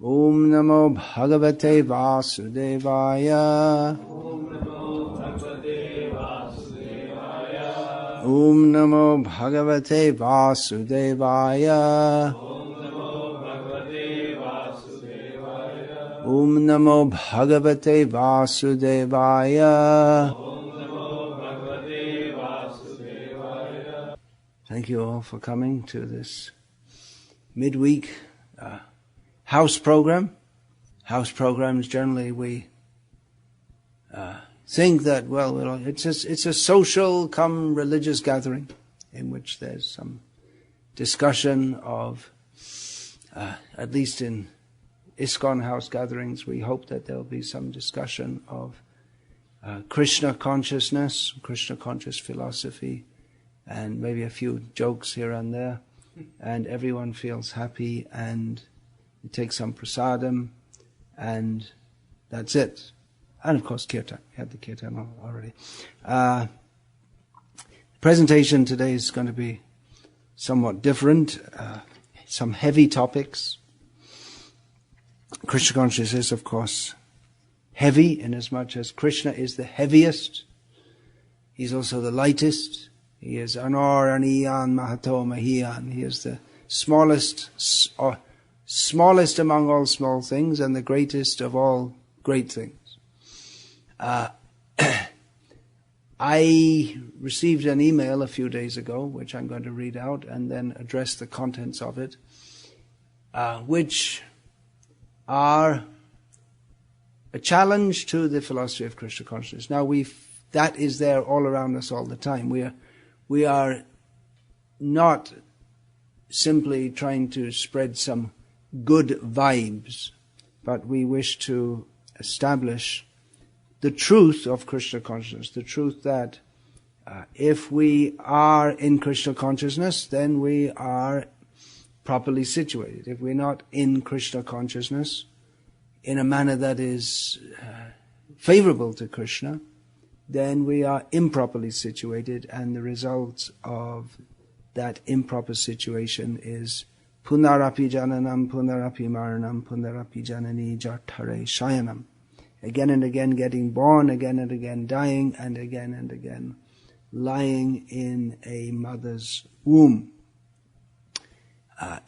Om Namo Bhagavate Vasudevaya. Om Namo Bhagavate Vasudevaya. Om Namo Bhagavate Vasudevaya. Thank you all for coming to this midweek house program. House programs, generally we think that, well, it's a social come religious gathering in which there's some discussion of, at least in ISKCON house gatherings, we hope that there'll be some discussion of Krishna consciousness, Krishna conscious philosophy, and maybe a few jokes here and there, and everyone feels happy, and you take some prasadam, and that's it. And of course kirtan. We had the kirtan already. The presentation today is going to be somewhat different. Some heavy topics. Krishna consciousness is, of course, heavy, inasmuch as Krishna is the heaviest. He's also the lightest. He is Anor-Aniyan Mahato Mahiyan. He is the smallest among all small things and the greatest of all great things. I received an email a few days ago, which I'm going to read out and then address the contents of it, which are a challenge to the philosophy of Krishna consciousness. Now that is there all around us all the time. We are not simply trying to spread some good vibes, but we wish to establish the truth of Krishna consciousness, the truth that if we are in Krishna consciousness, then we are properly situated. If we're not in Krishna consciousness in a manner that is favorable to Krishna, then we are improperly situated, and the result of that improper situation is punarapi jananam, punarapi maranam, punarapi janani jarthare shayanam. Again and again getting born, again and again dying, and again lying in a mother's womb.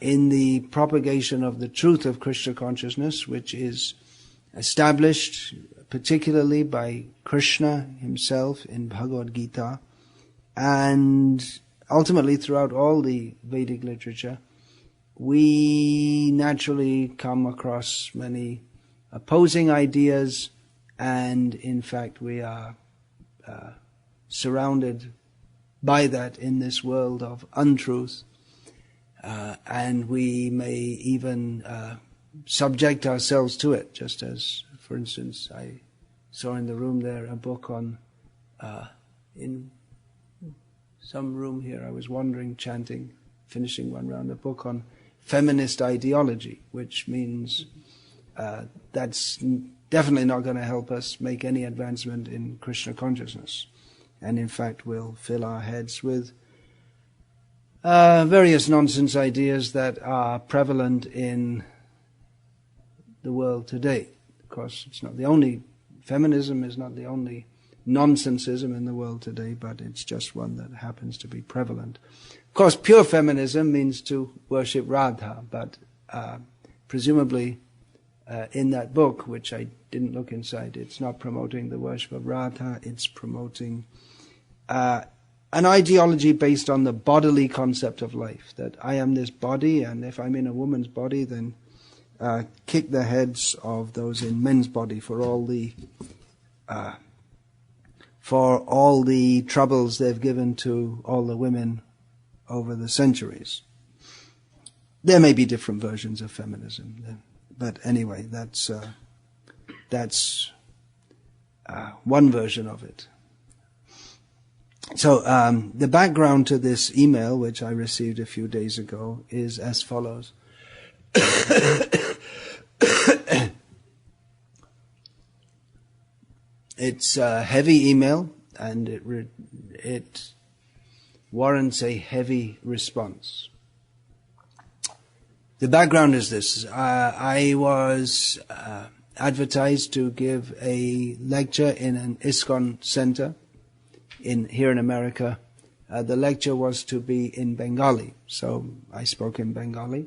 In the propagation of the truth of Krishna consciousness, which is established particularly by Krishna himself in Bhagavad Gita, and ultimately throughout all the Vedic literature, we naturally come across many opposing ideas, and in fact we are surrounded by that in this world of untruth, and we may even subject ourselves to it, just as, for instance, I saw in the room there a book on, in some room here, I was wandering, chanting, finishing one round, a book on feminist ideology, which means that's definitely not going to help us make any advancement in Krishna consciousness, and in fact will fill our heads with various nonsense ideas that are prevalent in the world today. Of course, it's not the only, feminism is not the only nonsensism in the world today, but it's just one that happens to be prevalent. Of course, pure feminism means to worship Radha, but presumably in that book, which I didn't look inside, it's not promoting the worship of Radha, it's promoting an ideology based on the bodily concept of life, that I am this body, and if I'm in a woman's body, then kick the heads of those in men's body for all the troubles they've given to all the women over the centuries. There may be different versions of feminism, but anyway, that's one version of it. So the background to this email, which I received a few days ago, is as follows. It's a heavy email, and it warrants a heavy response. The background is this. I was advertised to give a lecture in an ISKCON center here in America. The lecture was to be in Bengali, so I spoke in Bengali,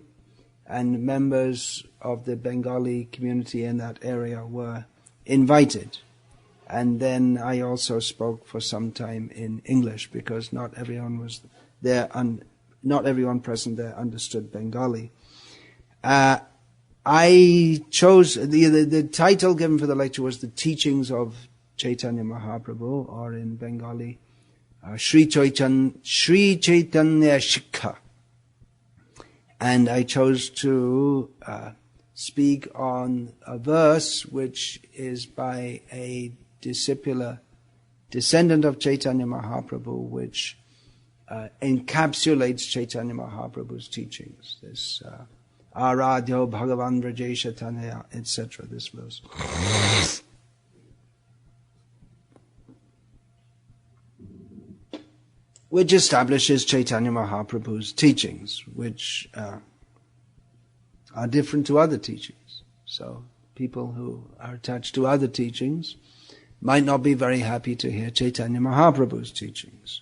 and members of the Bengali community in that area were invited. And then I also spoke for some time in English, because not everyone was there, not everyone present there understood Bengali. I chose, the title given for the lecture was The Teachings of Chaitanya Mahaprabhu, or in Bengali, Sri Chaitanya Shikha. And I chose to speak on a verse which is by a descendant of Chaitanya Mahaprabhu, which encapsulates Chaitanya Mahaprabhu's teachings. This Aradhyo Bhagavan Vrajesha Tanaya, etc., this verse. Which establishes Chaitanya Mahaprabhu's teachings, which are different to other teachings. So people who are attached to other teachings might not be very happy to hear Chaitanya Mahaprabhu's teachings.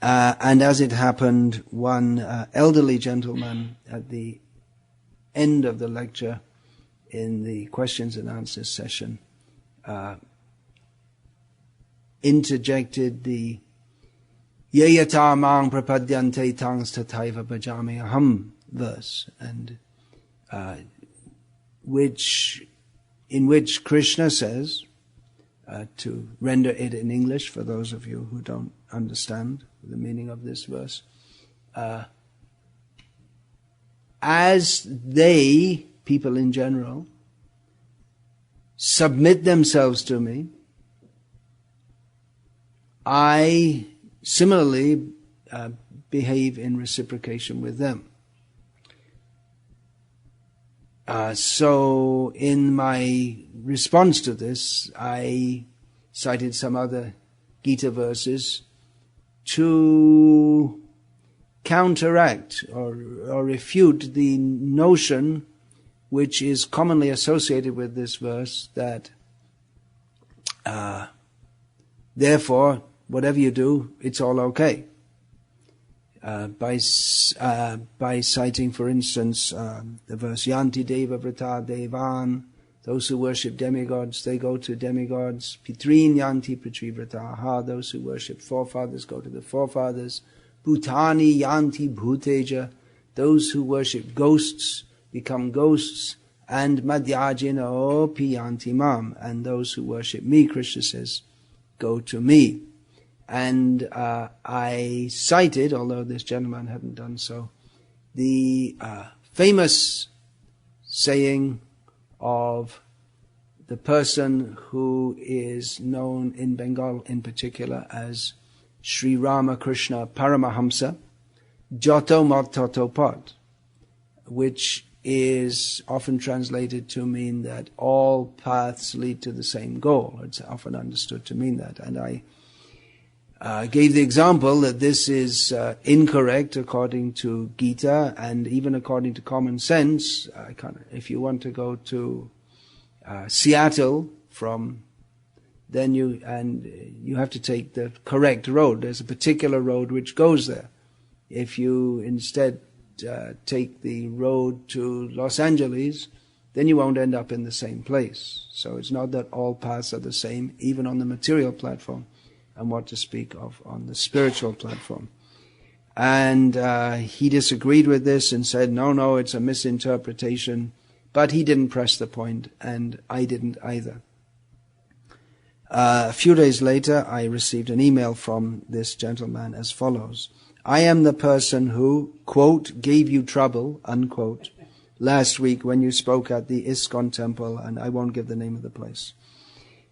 And as it happened, one elderly gentleman at the end of the lecture, in the questions and answers session, interjected the Yayata mang prapadyante tangs tataiva bhajami aham verse, and in which Krishna says, to render it in English for those of you who don't understand the meaning of this verse, as they, people in general, submit themselves to me, I similarly behave in reciprocation with them. So in my response to this, I cited some other Gita verses to counteract or refute the notion which is commonly associated with this verse, that therefore, whatever you do, it's all okay. By citing, for instance, the verse Yanti Deva Vrata Devan, those who worship demigods, they go to demigods. Pitrin Yanti Pitri Vrataha, those who worship forefathers go to the forefathers. Bhutani Yanti Bhuteja, those who worship ghosts become ghosts. And Madhyajino Piyanti Mam, and those who worship me, Krishna says, go to me. And I cited, although this gentleman hadn't done so, the famous saying of the person who is known in Bengal in particular as Sri Ramakrishna Paramahamsa, Joto Mat Toto Pat, which is often translated to mean that all paths lead to the same goal. It's often understood to mean that. And I gave the example that this is incorrect according to Gita and even according to common sense. If you want to go to Seattle then you have to take the correct road. There's a particular road which goes there. If you instead take the road to Los Angeles, then you won't end up in the same place. So it's not that all paths are the same, even on the material platform, and what to speak of on the spiritual platform. And he disagreed with this and said, no, it's a misinterpretation. But he didn't press the point, and I didn't either. A few days later, I received an email from this gentleman as follows. I am the person who, quote, gave you trouble, unquote, last week when you spoke at the ISKCON temple, and I won't give the name of the place.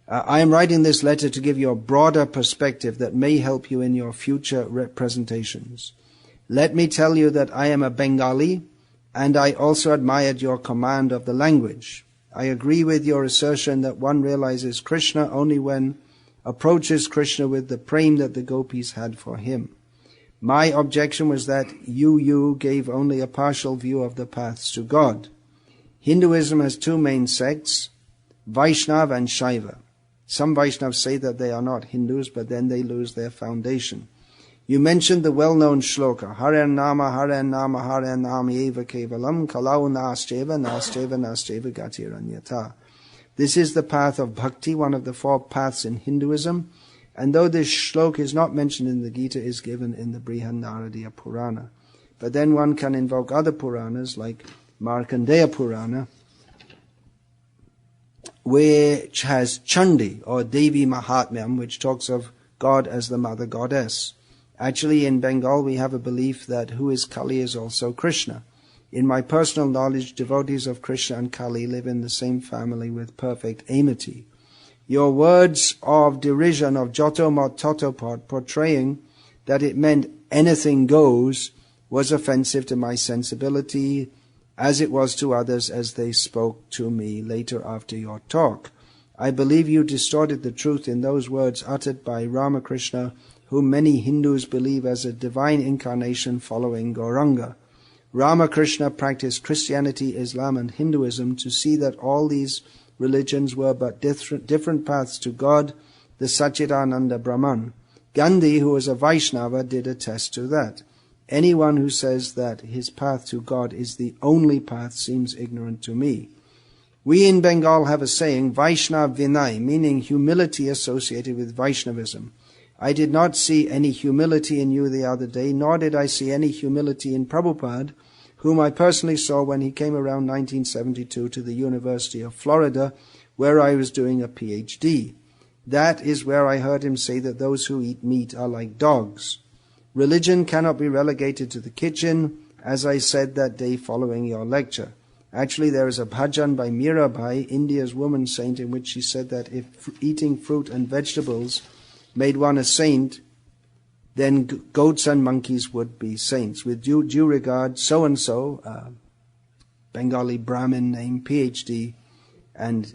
I am writing this letter to give you a broader perspective that may help you in your future presentations. Let me tell you that I am a Bengali, and I also admired your command of the language. I agree with your assertion that one realizes Krishna only when approaches Krishna with the prema that the gopis had for him. My objection was that you gave only a partial view of the paths to God. Hinduism has two main sects, Vaishnava and Shaiva. Some Vaishnavas say that they are not Hindus, but then they lose their foundation. You mentioned the well-known shloka, Hare Nama, Hare Nama, Hare Nama Eva Kevalam, Kalau Nasteva, Nasteva, Nasteva Gatiranyata. This is the path of Bhakti, one of the four paths in Hinduism, and though this shloka is not mentioned in the Gita, is given in the Brihanaradiya Purana. But then one can invoke other Puranas like Markandeya Purana, which has Chandi or Devi Mahatmyam, which talks of God as the mother goddess. Actually, in Bengal, we have a belief that who is Kali is also Krishna. In my personal knowledge, devotees of Krishna and Kali live in the same family with perfect amity. Your words of derision of Jotto Mot Totopot, portraying that it meant anything goes, was offensive to my sensibility, as it was to others as they spoke to me later after your talk. I believe you distorted the truth in those words uttered by Ramakrishna, whom many Hindus believe as a divine incarnation following Gauranga. Ramakrishna practiced Christianity, Islam and Hinduism to see that all these religions were but different paths to God, the Satchidananda Brahman. Gandhi, who was a Vaishnava, did attest to that. Anyone who says that his path to God is the only path seems ignorant to me. We in Bengal have a saying, Vaishnav Vinay, meaning humility associated with Vaishnavism. I did not see any humility in you the other day, nor did I see any humility in Prabhupada, whom I personally saw when he came around 1972 to the University of Florida, where I was doing a PhD. That is where I heard him say that those who eat meat are like dogs. Religion cannot be relegated to the kitchen, as I said that day following your lecture. Actually, there is a bhajan by Mirabai, India's woman saint, in which she said that if eating fruit and vegetables made one a saint, then goats and monkeys would be saints. With due regard, so-and-so, Bengali Brahmin name, PhD, and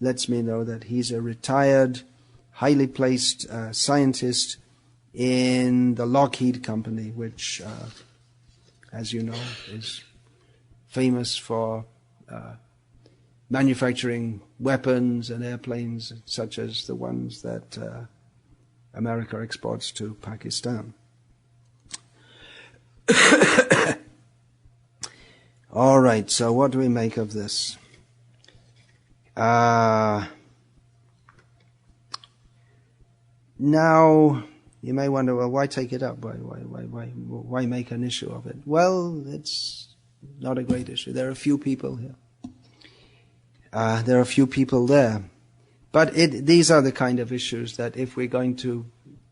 lets me know that he's a retired, highly placed scientist in the Lockheed Company, which, as you know, is famous for manufacturing weapons and airplanes such as the ones that America exports to Pakistan. All right, so what do we make of this? Now, you may wonder, well, why take it up? Why make an issue of it? Well, it's not a great issue. There are a few people here. There are a few people there. But these are the kind of issues that if we're going to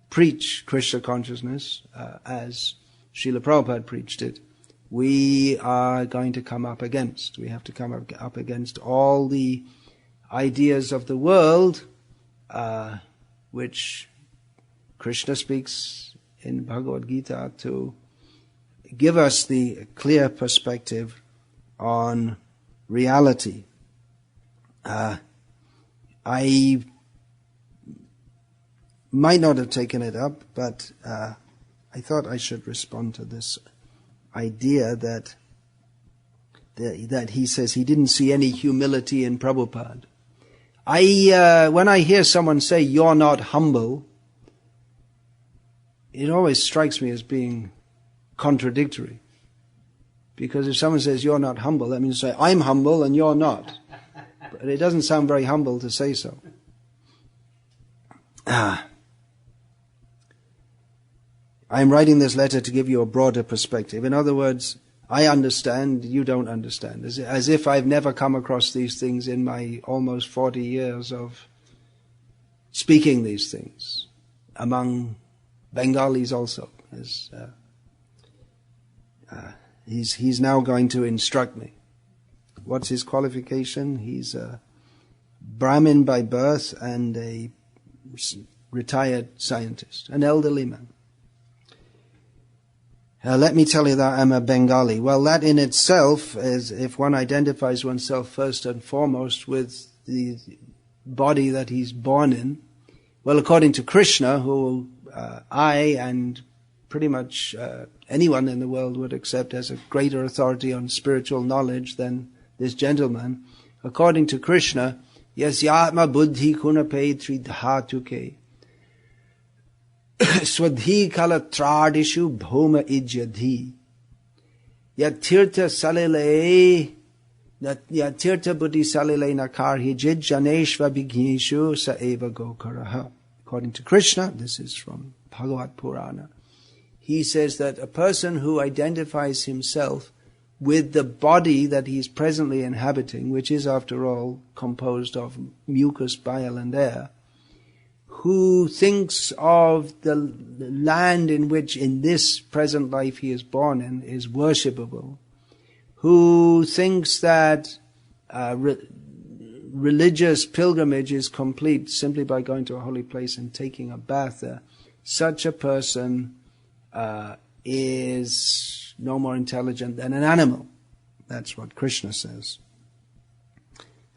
preach Krishna consciousness, as Srila Prabhupada preached it, we are going to come up against. We have to come up against all the ideas of the world, which Krishna speaks in Bhagavad Gita to give us the clear perspective on reality. I might not have taken it up, but I thought I should respond to this idea that he says he didn't see any humility in Prabhupada. When I hear someone say, "You're not humble," it always strikes me as being contradictory. Because if someone says, "You're not humble," that means to say, "I'm humble and you're not." But it doesn't sound very humble to say so. I'm writing this letter to give you a broader perspective. In other words, I understand, you don't understand. As if I've never come across these things in my almost 40 years of speaking these things among Bengalis also. He's now going to instruct me. What's his qualification? He's a Brahmin by birth and a retired scientist, an elderly man. Let me tell you that I'm a Bengali. Well, that in itself is, if one identifies oneself first and foremost with the body that he's born in, well, according to Krishna, who I and pretty much anyone in the world would accept as a greater authority on spiritual knowledge than this gentleman. According to Krishna, yasyatma buddhi kunape tridhatuke swadhi kala tradishu bhoma ijyadhi yatirtha salile yatirtha buddhi salile nakar hijid janeshva bigneshu sa eva gokaraha. According to Krishna, this is from Bhagavad Purana, he says that a person who identifies himself with the body that he is presently inhabiting, which is after all composed of mucus, bile and air, who thinks of the land in which in this present life he is born in is worshipable, who thinks that religious pilgrimage is complete simply by going to a holy place and taking a bath there, such a person is no more intelligent than an animal. That's what Krishna says.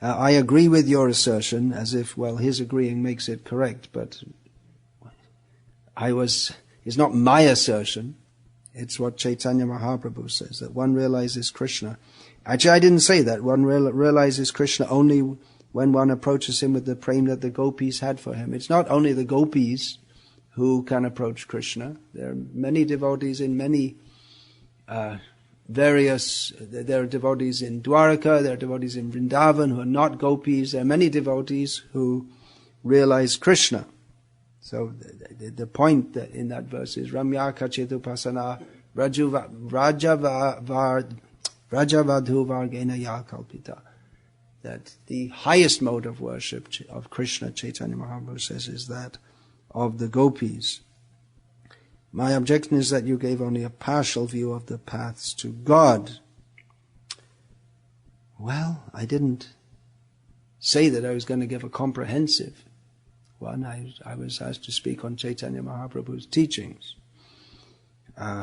I agree with your assertion, as if, well, his agreeing makes it correct, but it's not my assertion. It's what Chaitanya Mahaprabhu says, that one realizes Krishna. Actually, I didn't say that. One realizes Krishna only when one approaches him with the prem that the gopis had for him. It's not only the gopis who can approach Krishna. There are many devotees in many there are devotees in Dwaraka, there are devotees in Vrindavan who are not gopis. There are many devotees who realize Krishna. So the point that in that verse is Ramya Kachetupasana Rajavadhu Vargena Yakalpita. That the highest mode of worship of Krishna, Chaitanya Mahaprabhu says, is that of the gopis. My objection is that you gave only a partial view of the paths to God. Well, I didn't say that I was going to give a comprehensive one. I was asked to speak on Chaitanya Mahaprabhu's teachings,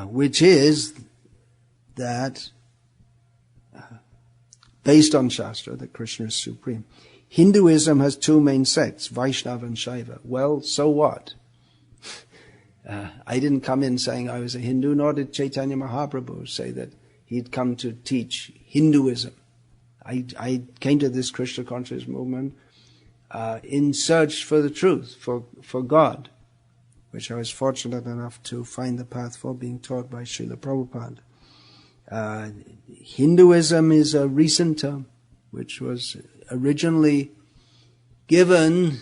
which is that, based on Shastra, that Krishna is supreme. Hinduism has two main sects, Vaishnava and Shaiva. Well, so what? I didn't come in saying I was a Hindu, nor did Chaitanya Mahaprabhu say that he'd come to teach Hinduism. I came to this Krishna conscious movement in search for the truth, for God, which I was fortunate enough to find the path for, being taught by Srila Prabhupada. Hinduism is a recent term, which was originally given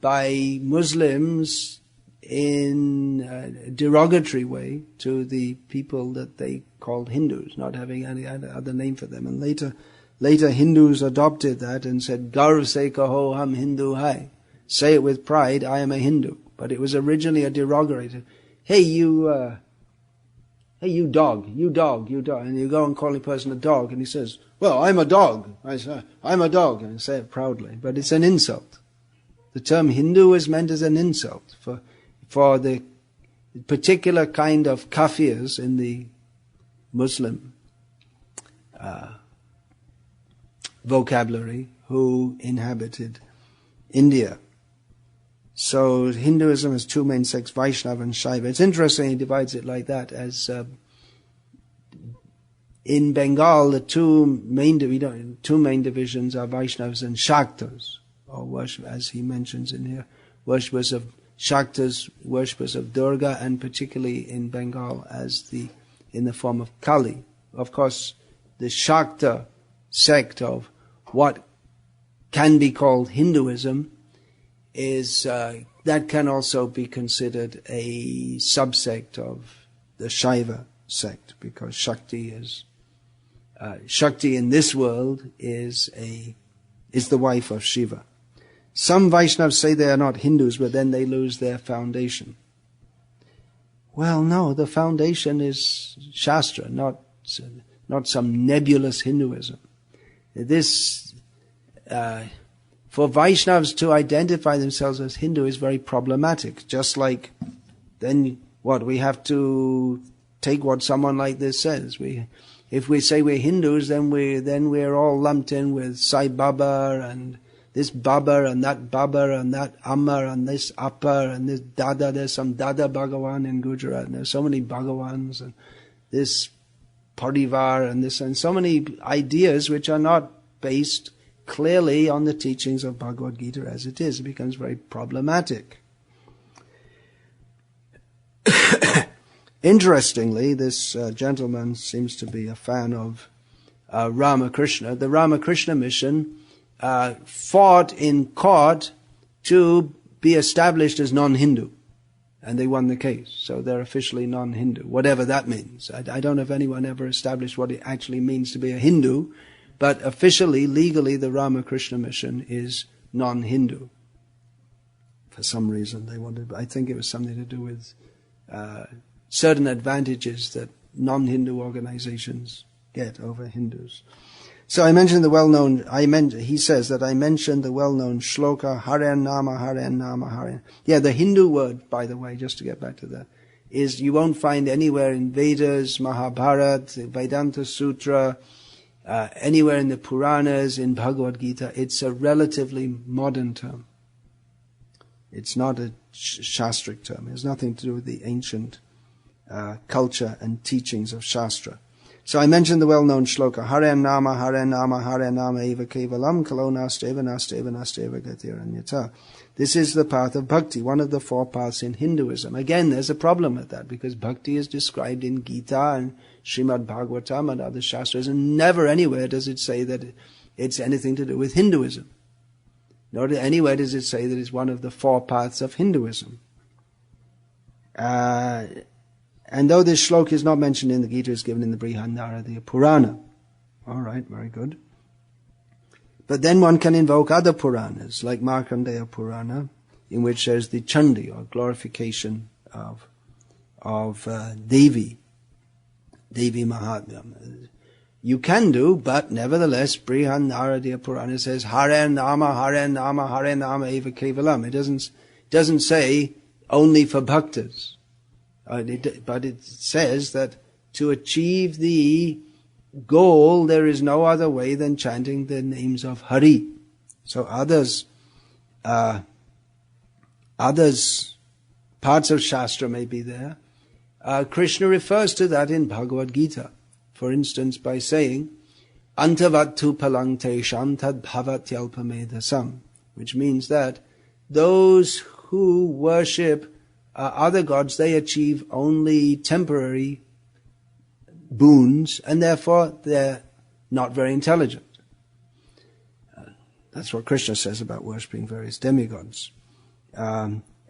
by Muslims in a derogatory way to the people that they called Hindus, not having any other name for them. And later Hindus adopted that and said, Garv se kaho ham Hindu hai. Say it with pride, I am a Hindu. But it was originally a derogatory. Hey, you dog. And you go and call a person a dog, and he says, well, I'm a dog. I say, I'm a dog, and I say it proudly. But it's an insult. The term Hindu is meant as an insult for the particular kind of kafirs in the Muslim vocabulary who inhabited India. So Hinduism has two main sects, Vaishnava and Shaiva. It's interesting he divides it like that, as in Bengal the two main divisions are Vaishnavas and Shaktas, or worship, as he mentions in here, worshippers of Shaktas, worshippers of Durga, and particularly in Bengal in the form of Kali. Of course, the Shakta sect of what can be called Hinduism is that can also be considered a subsect of the Shaiva sect, because Shakti in this world is the wife of Shiva. Some Vaishnavas say they are not Hindus, but then they lose their foundation. Well, no, the foundation is Shastra, not some nebulous Hinduism. This, for Vaishnavas to identify themselves as Hindu is very problematic. Just like, then what, we have to take what someone like this says. If we say we're Hindus, then we're all lumped in with Sai Baba and this Baba and that Amma and this Appa and this Dada. There's some Dada Bhagavan in Gujarat. And there's so many Bhagavans and this Parivar and this and so many ideas which are not based clearly on the teachings of Bhagavad Gita as it is. It becomes very problematic. Interestingly, this gentleman seems to be a fan of Ramakrishna. The Ramakrishna mission fought in court to be established as non-Hindu. And they won the case. So they're officially non-Hindu, whatever that means. I don't know if anyone ever established what it actually means to be a Hindu, but officially, legally, the Ramakrishna mission is non-Hindu. For some reason they wanted, I think it was something to do with certain advantages that non-Hindu organizations get over Hindus. So I mentioned the well-known, he says that I mentioned the well-known shloka, Haren Nama, Haren Nama, Haren. Yeah, the Hindu word, by the way, just to get back to that, is you won't find anywhere in Vedas, Mahabharata, Vedanta Sutra, anywhere in the Puranas, in Bhagavad Gita. It's a relatively modern term. It's not a Shastric term. It has nothing to do with the ancient culture and teachings of Shastra. So I mentioned the well-known shloka, Haren Nama, Haren Nama, Haren Nama eva kevalam, kalo nasteva, nasteva, nasteva gatiranyata. This is the path of bhakti, one of the four paths in Hinduism. Again, there's a problem with that, because bhakti is described in Gita and Srimad Bhagavatam and other Shastras, and never anywhere does it say that it's anything to do with Hinduism. Nor anywhere does it say that it's one of the four paths of Hinduism. And though this shloka is not mentioned in the Gita, it's given in the Brihadaranyaka Purana. All right, very good. But then one can invoke other Puranas, like Markandeya Purana, in which there's the Chandi, or glorification of Devi Mahatmya. You can do, but nevertheless, Brihadaranyaka Purana says, Haren Nama, Haren Nama, Haren Nama eva kevalam. It doesn't say only for bhaktas. But it says that to achieve the goal, there is no other way than chanting the names of Hari. So others, parts of Shastra may be there. Krishna refers to that in Bhagavad Gita. For instance, by saying, Antavattu palang tesham tad bhavatyalpamedasam, which means that those who worship other gods, they achieve only temporary boons, and therefore they're not very intelligent. That's what Krishna says about worshipping various demigods.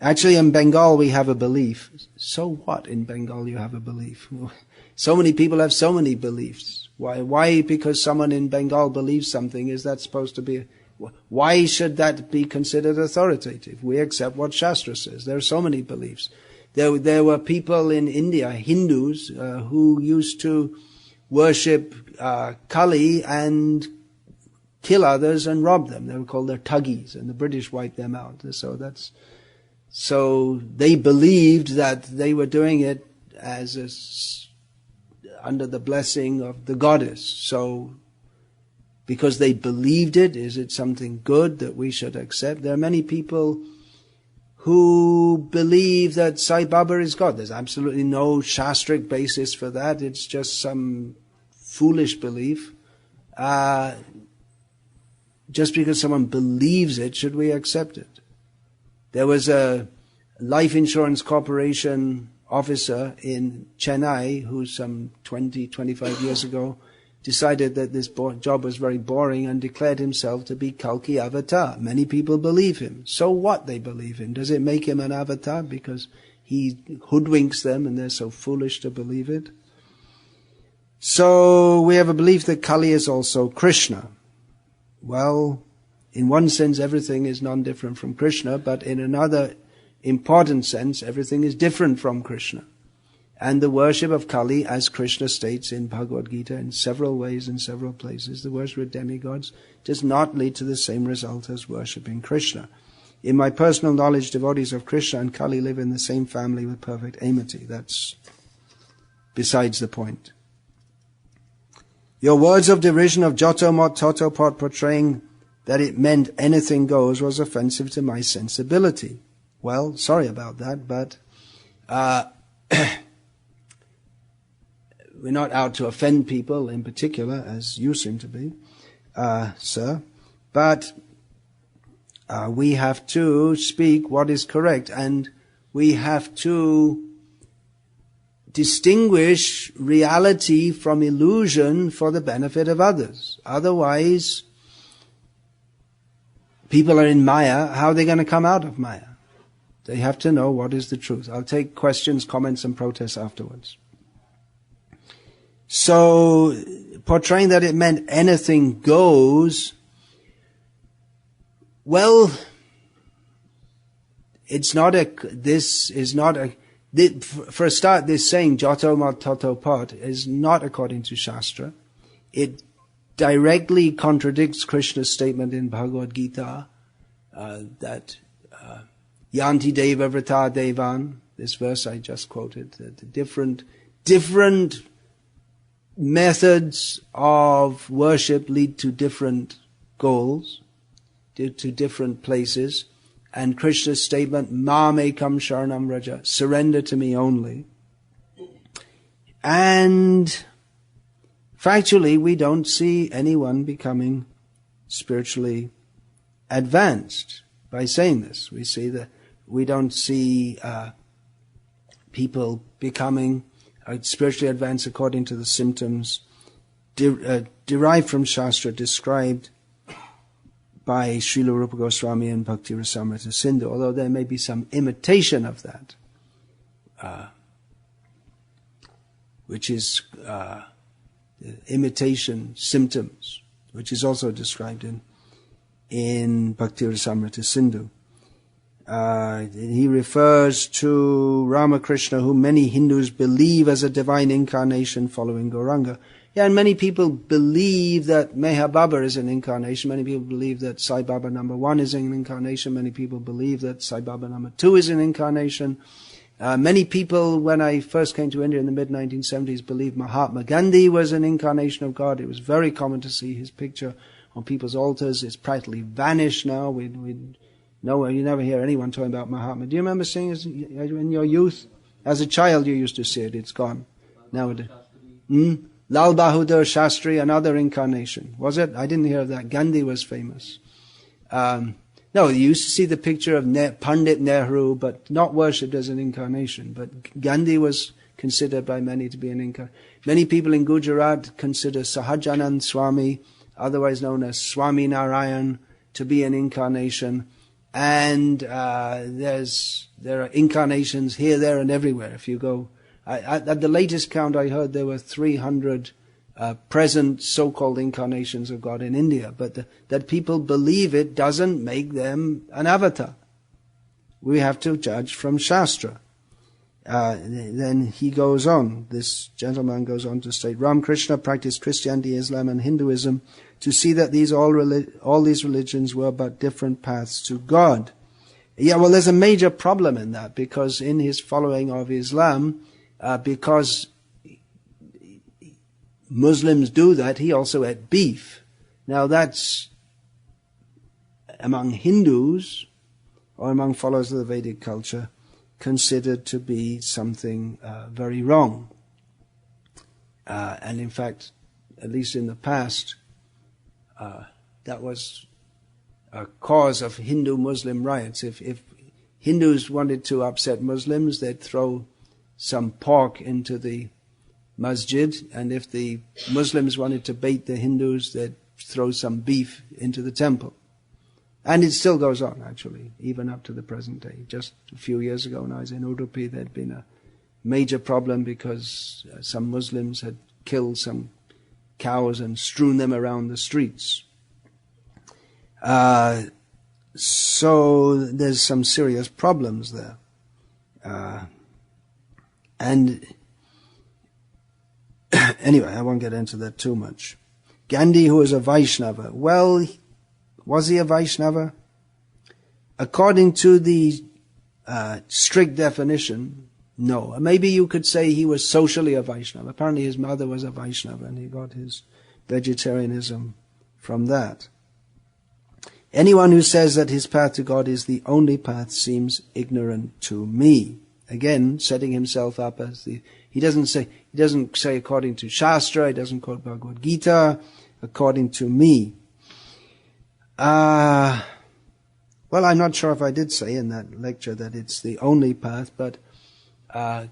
Actually, in Bengal we have a belief. So what? In Bengal you have a belief. So many people have so many beliefs. Why? Because someone in Bengal believes something, is that supposed to be... Why should that be considered authoritative? We accept what Shastra says. There are so many beliefs. There were people in India, Hindus, who used to worship Kali and kill others and rob them. They were called their Thuggis, and the British wiped them out. So they believed that they were doing it under the blessing of the goddess. So because they believed it, is it something good that we should accept? There are many people who believe that Sai Baba is God. There's absolutely no Shastric basis for that. It's just some foolish belief. Just because someone believes it, should we accept it? There was a life insurance corporation officer in Chennai who some 20, 25 years ago decided that this job was very boring and declared himself to be Kalki Avatar. Many people believe him. So what they believe him? Does it make him an avatar because he hoodwinks them and they're so foolish to believe it? So we have a belief that Kali is also Krishna. Well, in one sense everything is non-different from Krishna, but in another important sense everything is different from Krishna. And the worship of Kali, as Krishna states in Bhagavad Gita in several ways, in several places, the worship of demigods does not lead to the same result as worshipping Krishna. In my personal knowledge, devotees of Krishna and Kali live in the same family with perfect amity. That's besides the point. Your words of derision of Jotto Mot Toto Pot portraying that it meant anything goes was offensive to my sensibility. Well, sorry about that, but we're not out to offend people in particular, as you seem to be, sir. But we have to speak what is correct, and we have to distinguish reality from illusion for the benefit of others. Otherwise, people are in Maya. How are they going to come out of Maya? They have to know what is the truth. I'll take questions, comments, and protests afterwards. So, portraying that it meant anything goes, well, for a start, this saying, Jato mat tato pat, is not according to Shastra. It directly contradicts Krishna's statement in Bhagavad Gita, that Yanti Deva Vrata Devan, this verse I just quoted, that different methods of worship lead to different goals, to different places. And Krishna's statement, Mam ekam sharanam raja, surrender to me only. And factually, we don't see anyone becoming spiritually advanced by saying this. We don't see people becoming spiritually advanced according to the symptoms derived from Shastra, described by Srila Rupa Goswami and Bhakti Rasamrita Sindhu, although there may be some imitation of that, which is imitation symptoms, which is also described in Bhakti Rasamrita Sindhu. He refers to Ramakrishna, whom many Hindus believe as a divine incarnation following Gauranga. Yeah, and many people believe that Meher Baba is an incarnation. Many people believe that Sai Baba number 1 is an incarnation. Many people believe that Sai Baba number 2 is an incarnation. Many people, when I first came to India in the mid-1970s, believed Mahatma Gandhi was an incarnation of God. It was very common to see his picture on people's altars. It's practically vanished now. You never hear anyone talking about Mahatma. Do you remember seeing it in your youth? As a child you used to see it. It's gone nowadays. Lal Bahadur Shastri, another incarnation. Was it? I didn't hear of that. Gandhi was famous. No, you used to see the picture of Pandit Nehru, but not worshipped as an incarnation. But Gandhi was considered by many to be an incarnation. Many people in Gujarat consider Sahajanand Swami, otherwise known as Swami Narayan, to be an incarnation. And there are incarnations here, there, and everywhere. If you go, at the latest count I heard, there were 300 present so-called incarnations of God in India. But that people believe it doesn't make them an avatar. We have to judge from Shastra. Then he goes on, this gentleman goes on to state, Ramakrishna practiced Christianity, Islam, and Hinduism to see that all these religions were but different paths to God. Yeah, well, there's a major problem in that, because in his following of Islam, because Muslims do that, he also ate beef. Now that's, among Hindus, or among followers of the Vedic culture, considered to be something very wrong. And in fact, at least in the past, that was a cause of Hindu-Muslim riots. If Hindus wanted to upset Muslims, they'd throw some pork into the masjid, and if the Muslims wanted to bait the Hindus, they'd throw some beef into the temple. And it still goes on, actually, even up to the present day. Just a few years ago when I was in Udupi, there'd been a major problem because some Muslims had killed some cows and strewn them around the streets. So there's some serious problems there. And anyway, I won't get into that too much. Gandhi, who was a Vaishnava. Well, was he a Vaishnava? According to the strict definition, no. Maybe you could say he was socially a Vaishnava. Apparently his mother was a Vaishnava and he got his vegetarianism from that. Anyone who says that his path to God is the only path seems ignorant to me. Again, setting himself up as he doesn't say according to Shastra, he doesn't quote Bhagavad Gita, according to me. Well, I'm not sure if I did say in that lecture that it's the only path, but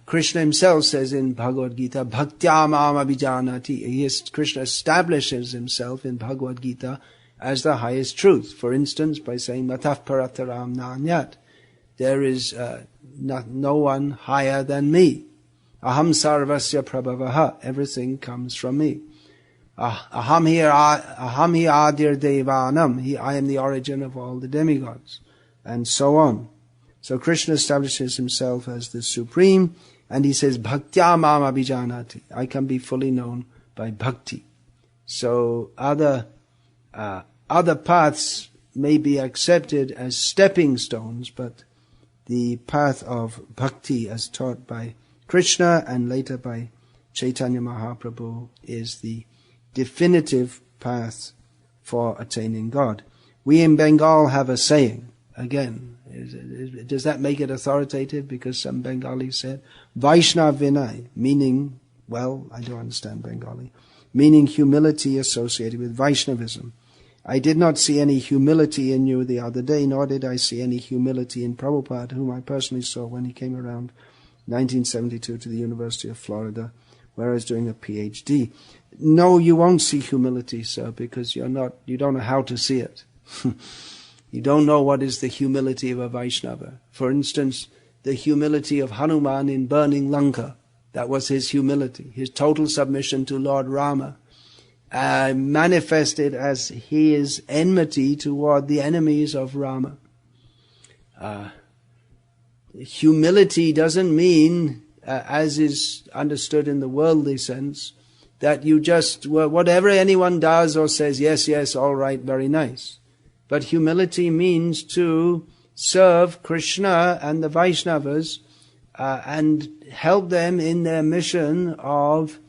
Krishna himself says in Bhagavad Gita, Bhaktya mam abhijanati. Krishna establishes himself in Bhagavad Gita as the highest truth. For instance, by saying, Mataf parataram nanyat. There is no one higher than me. Aham sarvasya prabhavaha. Everything comes from me. Aham hi adir devanam. I am the origin of all the demigods. And so on. So Krishna establishes himself as the supreme, and he says, Bhaktya mam abhijanati. I can be fully known by bhakti. So other paths may be accepted as stepping stones, but the path of bhakti as taught by Krishna and later by Chaitanya Mahaprabhu is the definitive path for attaining God. We in Bengal have a saying, again, does that make it authoritative? Because some Bengali said, Vaishnav Vinay, meaning, well, I don't understand Bengali, meaning humility associated with Vaishnavism. I did not see any humility in you the other day, nor did I see any humility in Prabhupada, whom I personally saw when he came around 1972 to the University of Florida, where I was doing a PhD. No, you won't see humility, sir, because you don't know how to see it. You don't know what is the humility of a Vaishnava. For instance, the humility of Hanuman in burning Lanka. That was his humility, his total submission to Lord Rama, manifested as his enmity toward the enemies of Rama. Humility doesn't mean, as is understood in the worldly sense, that you just, whatever anyone does or says, yes, all right, very nice. But humility means to serve Krishna and the Vaishnavas and help them in their mission of,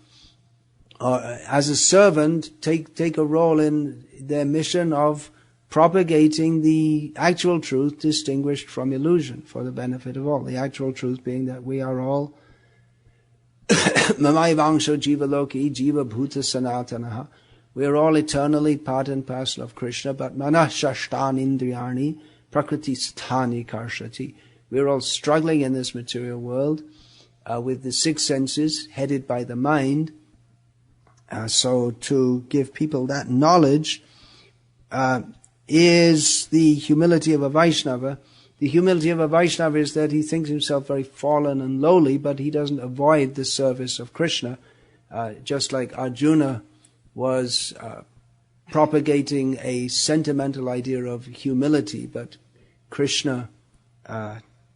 as a servant, take a role in their mission of propagating the actual truth distinguished from illusion for the benefit of all. The actual truth being that we are all Mamai Vangsho Jiva Loki Jiva Bhuta Sanatanaha. We are all eternally part and parcel of Krishna, but manah shashtan indriyani prakriti sthani karshati. We are all struggling in this material world with the six senses headed by the mind. So to give people that knowledge is the humility of a Vaishnava. The humility of a Vaishnava is that he thinks himself very fallen and lowly, but he doesn't avoid the service of Krishna. Just like Arjuna was propagating a sentimental idea of humility, but Krishna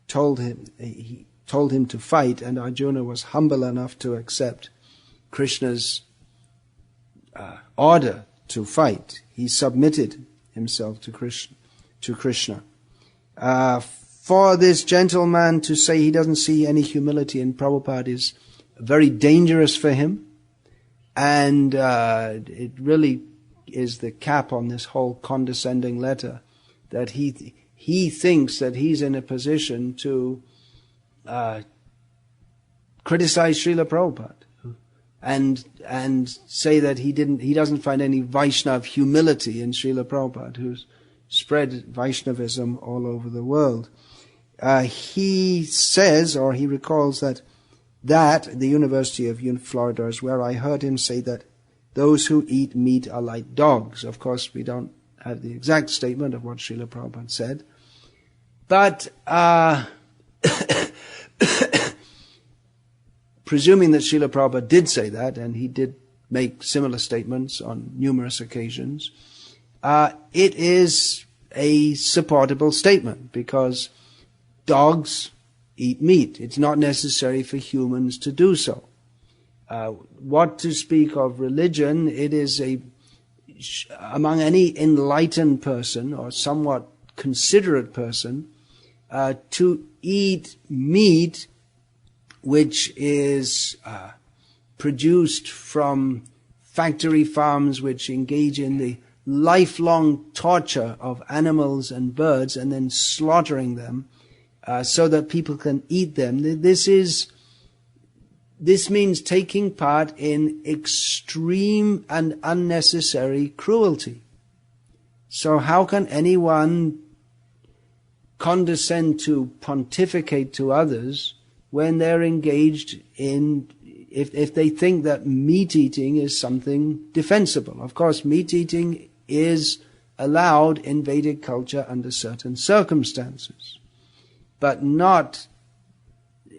told him to fight, and Arjuna was humble enough to accept Krishna's order to fight. He submitted himself to Krishna. For this gentleman to say he doesn't see any humility in Prabhupada is very dangerous for him. And it really is the cap on this whole condescending letter, that he thinks that he's in a position to criticize Srila Prabhupada and say that he doesn't find any Vaishnav humility in Srila Prabhupada, who's spread Vaishnavism all over the world. He says, or he recalls that the University of Florida is where I heard him say that those who eat meat are like dogs. Of course, we don't have the exact statement of what Srila Prabhupada said. But presuming that Srila Prabhupada did say that, and he did make similar statements on numerous occasions, it is a supportable statement, because dogs eat meat. It's not necessary for humans to do so. What to speak of religion, it is among any enlightened person or somewhat considerate person, to eat meat which is produced from factory farms which engage in the lifelong torture of animals and birds and then slaughtering them so that people can eat them. This means taking part in extreme and unnecessary cruelty. So how can anyone condescend to pontificate to others when they're engaged in, if they think that meat eating is something defensible? Of course, meat eating is allowed in Vedic culture under certain circumstances, but not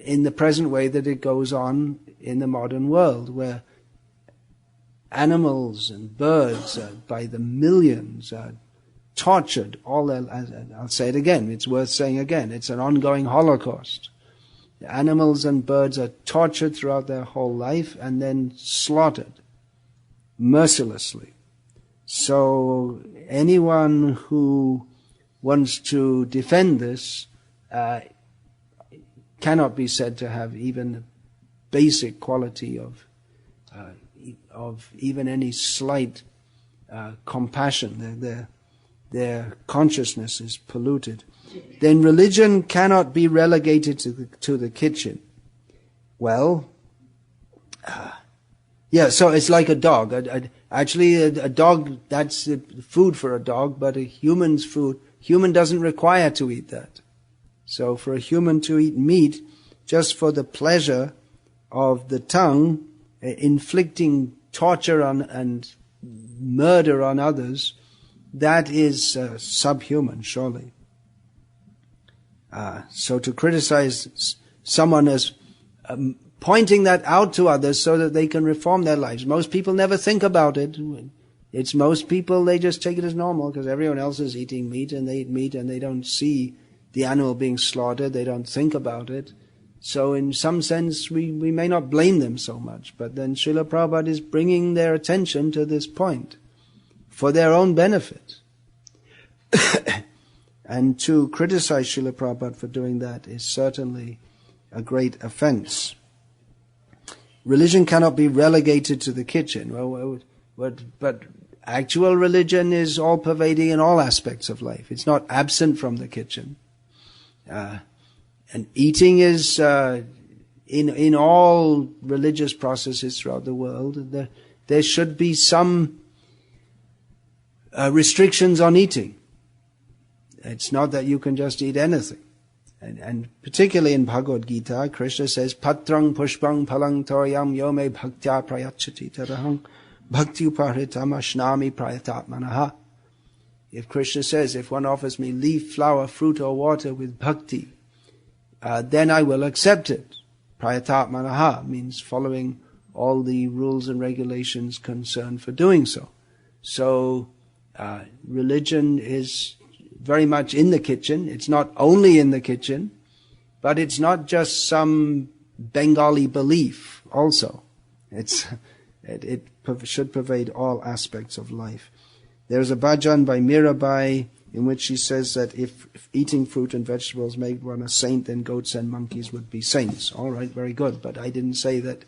in the present way that it goes on in the modern world, where animals and birds by the millions are tortured. I'll say it again, it's worth saying again, it's an ongoing Holocaust. The animals and birds are tortured throughout their whole life and then slaughtered mercilessly. So anyone who wants to defend this cannot be said to have even the basic quality of even any slight compassion. Their consciousness is polluted. Then religion cannot be relegated to the kitchen. Well, so it's like a dog. Actually, a dog, that's the food for a dog, but a human's food, human doesn't require to eat that. So for a human to eat meat just for the pleasure of the tongue, inflicting torture on and murder on others, that is subhuman, surely. So to criticize someone as pointing that out to others so that they can reform their lives. Most people never think about it. It's most people, they just take it as normal because everyone else is eating meat and they eat meat and they don't see the animal being slaughtered. They don't think about it. So in some sense, we may not blame them so much. But then Srila Prabhupada is bringing their attention to this point for their own benefit. And to criticize Srila Prabhupada for doing that is certainly a great offense. Religion cannot be relegated to the kitchen. But actual religion is all-pervading in all aspects of life. It's not absent from the kitchen. And eating is, in all religious processes throughout the world, there should be some restrictions on eating. It's not that you can just eat anything. And particularly in Bhagavad Gita, Krishna says, Patrang pushpang palang toryam yome bhaktya prayachati tarahang bhakti uparitam ashnami prayatatmanaha. If Krishna says, if one offers me leaf, flower, fruit or water with bhakti, then I will accept it. Prayatatmanaha means following all the rules and regulations concerned for doing so. So religion is very much in the kitchen. It's not only in the kitchen, but it's not just some Bengali belief also. It should pervade all aspects of life. There's a bhajan by Mirabai in which she says that if eating fruit and vegetables made one a saint, then goats and monkeys would be saints. All right, very good. But I didn't say that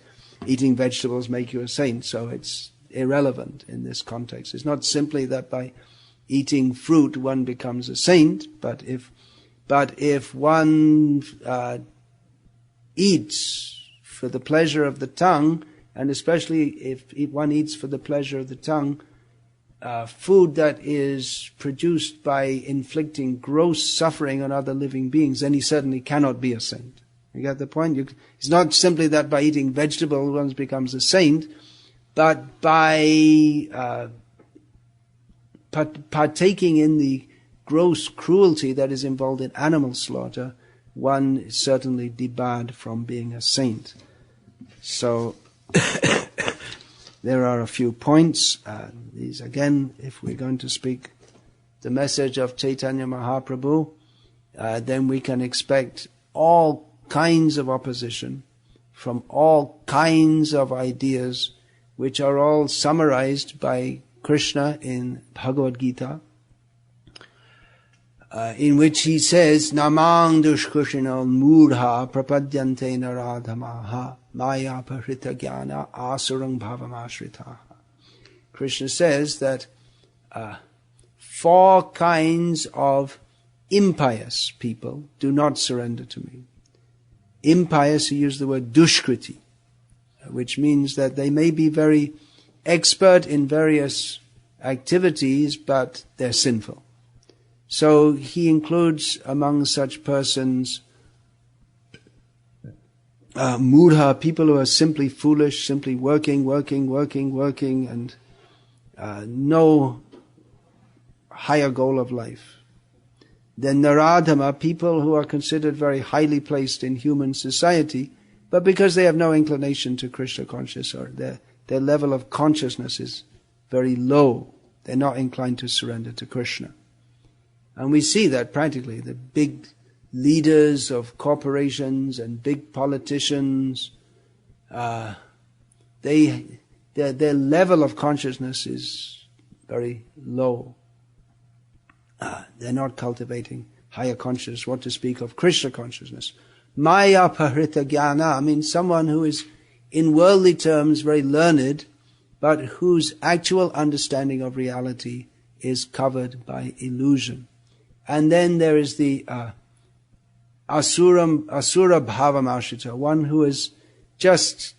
eating vegetables make you a saint, so it's irrelevant in this context. It's not simply that by eating fruit one becomes a saint, but if one eats for the pleasure of the tongue, and especially if one eats for the pleasure of the tongue, food that is produced by inflicting gross suffering on other living beings, then he certainly cannot be a saint. You get the point? It's not simply that by eating vegetables one becomes a saint, but by partaking in the gross cruelty that is involved in animal slaughter, one is certainly debarred from being a saint. So there are a few points. These again, if we're going to speak the message of Chaitanya Mahaprabhu, then we can expect all kinds of opposition from all kinds of ideas, which are all summarized by Krishna in Bhagavad Gita, in which he says, Namang dushkushino murha prapadyante naradhamaha maya pahrita jnana asurang bhavamashritaha. Krishna says that 4 kinds of impious people do not surrender to me. Impious, he used the word dushkriti, which means that they may be very expert in various activities, but they're sinful. So he includes among such persons mudha, people who are simply foolish, simply working, and no higher goal of life. Then naradhama, people who are considered very highly placed in human society, but because they have no inclination to Krishna consciousness, or their level of consciousness is very low, they're not inclined to surrender to Krishna. And we see that practically. The big leaders of corporations and big politicians, their level of consciousness is very low. They're not cultivating higher consciousness, what to speak of Krishna consciousness. Maya pahrita jnana, I mean someone who is in worldly terms very learned, but whose actual understanding of reality is covered by illusion. And then there is the asura bhavam ashrita, one who is just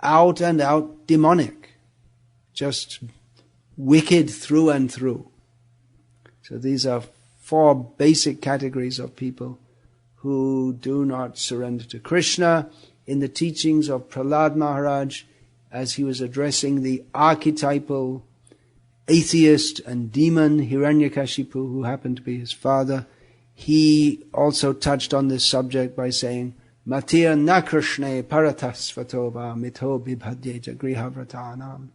out and out demonic, just wicked through and through. So these are 4 basic categories of people who do not surrender to Krishna. In the teachings of Prahlad Maharaj, as he was addressing the archetypal atheist and demon Hiranyakashipu, who happened to be his father, he also touched on this subject by saying, Matir na Krishne paratasvatova mitho bibhadyeta grihavratanam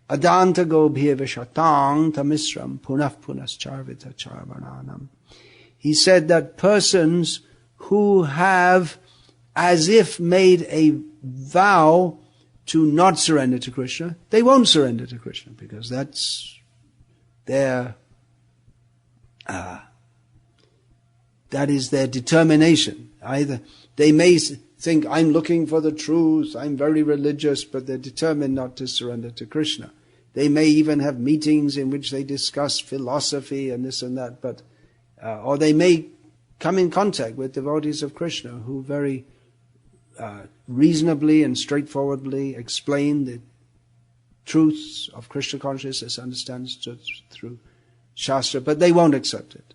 adanta gobhir vishatang tamisram punaf punascharvita charvananam. He said that persons who have as if made a vow to not surrender to Krishna, they won't surrender to Krishna, because that's their that is their determination. Either they may think, I'm looking for the truth, I'm very religious, but they're determined not to surrender to Krishna. They may even have meetings in which they discuss philosophy and this and that, but or they may come in contact with devotees of Krishna who very reasonably and straightforwardly explain the truths of Krishna consciousness understood through Shastra, but they won't accept it,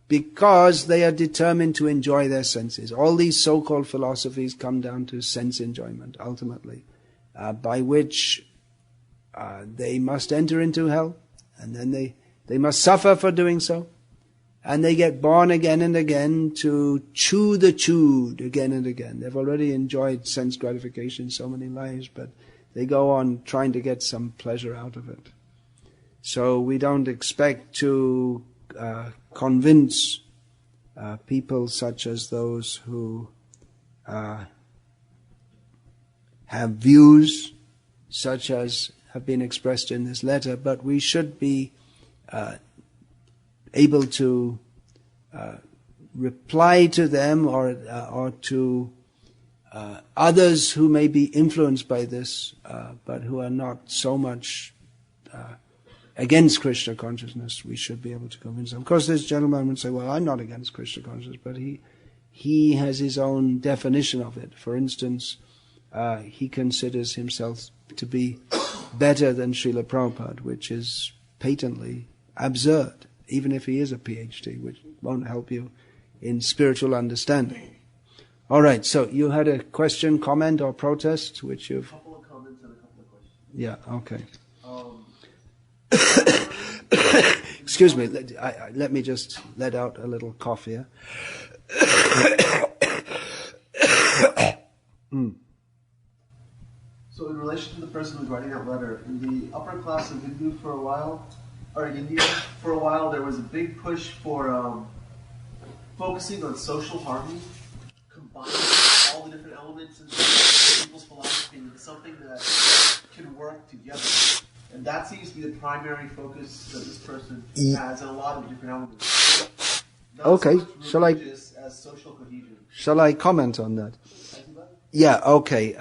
because they are determined to enjoy their senses. All these so-called philosophies come down to sense enjoyment, ultimately, by which they must enter into hell, and then they must suffer for doing so, and they get born again and again to chew the chewed again and again. They've already enjoyed sense gratification so many lives, but they go on trying to get some pleasure out of it. So we don't expect to convince people such as those who have views such as have been expressed in this letter, but we should be able to reply to them or to others who may be influenced by this, but who are not so much against Krishna consciousness. We should be able to convince them. Of course, this gentleman would say, well, I'm not against Krishna consciousness, but he has his own definition of it. For instance, he considers himself to be better than Srila Prabhupada, which is patently absurd, even if he is a PhD, which won't help you in spiritual understanding. All right, so you had a question, comment, or protest, which you've... A couple of comments and a couple of questions. Yeah, okay. Excuse me, let me just let out a little cough here. So in relation to the person who's writing that letter, in the upper class of India for a while, there was a big push for focusing on social harmony, combining all the different elements in people's philosophy into something that can work together. And that seems to be the primary focus that this person has in a lot of different elements. Not Okay, so much religious as social cohesion. Shall I comment on that? Yeah, okay.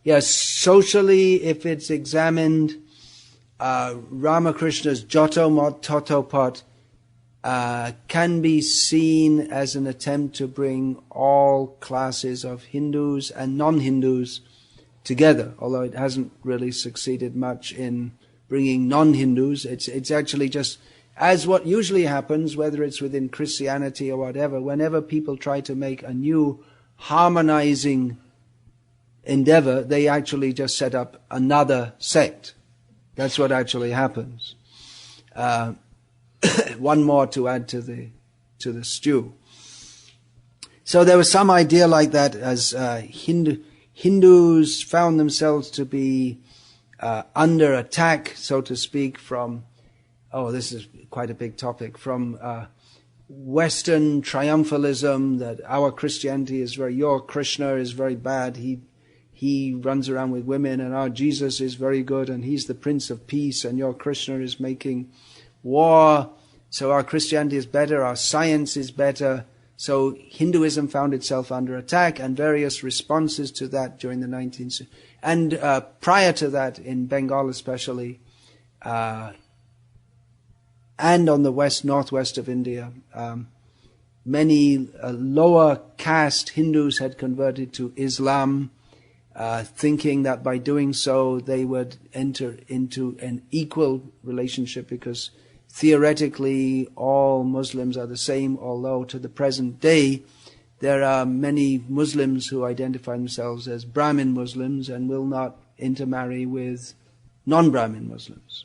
Yes, socially, if it's examined, Ramakrishna's Joto Mot Toto Pot can be seen as an attempt to bring all classes of Hindus and non-Hindus together, although it hasn't really succeeded much in bringing non-Hindus. It's actually just, as what usually happens, whether it's within Christianity or whatever, whenever people try to make a new harmonizing endeavor, they actually just set up another sect. That's what actually happens. One more to add to the stew. So there was some idea like that, as Hindus found themselves to be under attack, so to speak, from, this is quite a big topic, from Western triumphalism, that our Christianity is your Krishna is very bad, he runs around with women, and our Jesus is very good, and he's the Prince of Peace, and your Krishna is making war, so our Christianity is better, our science is better. So Hinduism found itself under attack, and various responses to that during the 19th century. And prior to that, in Bengal especially, and on the northwest of India, many lower caste Hindus had converted to Islam, thinking that by doing so they would enter into an equal relationship, because theoretically all Muslims are the same, although to the present day there are many Muslims who identify themselves as Brahmin Muslims and will not intermarry with non-Brahmin Muslims.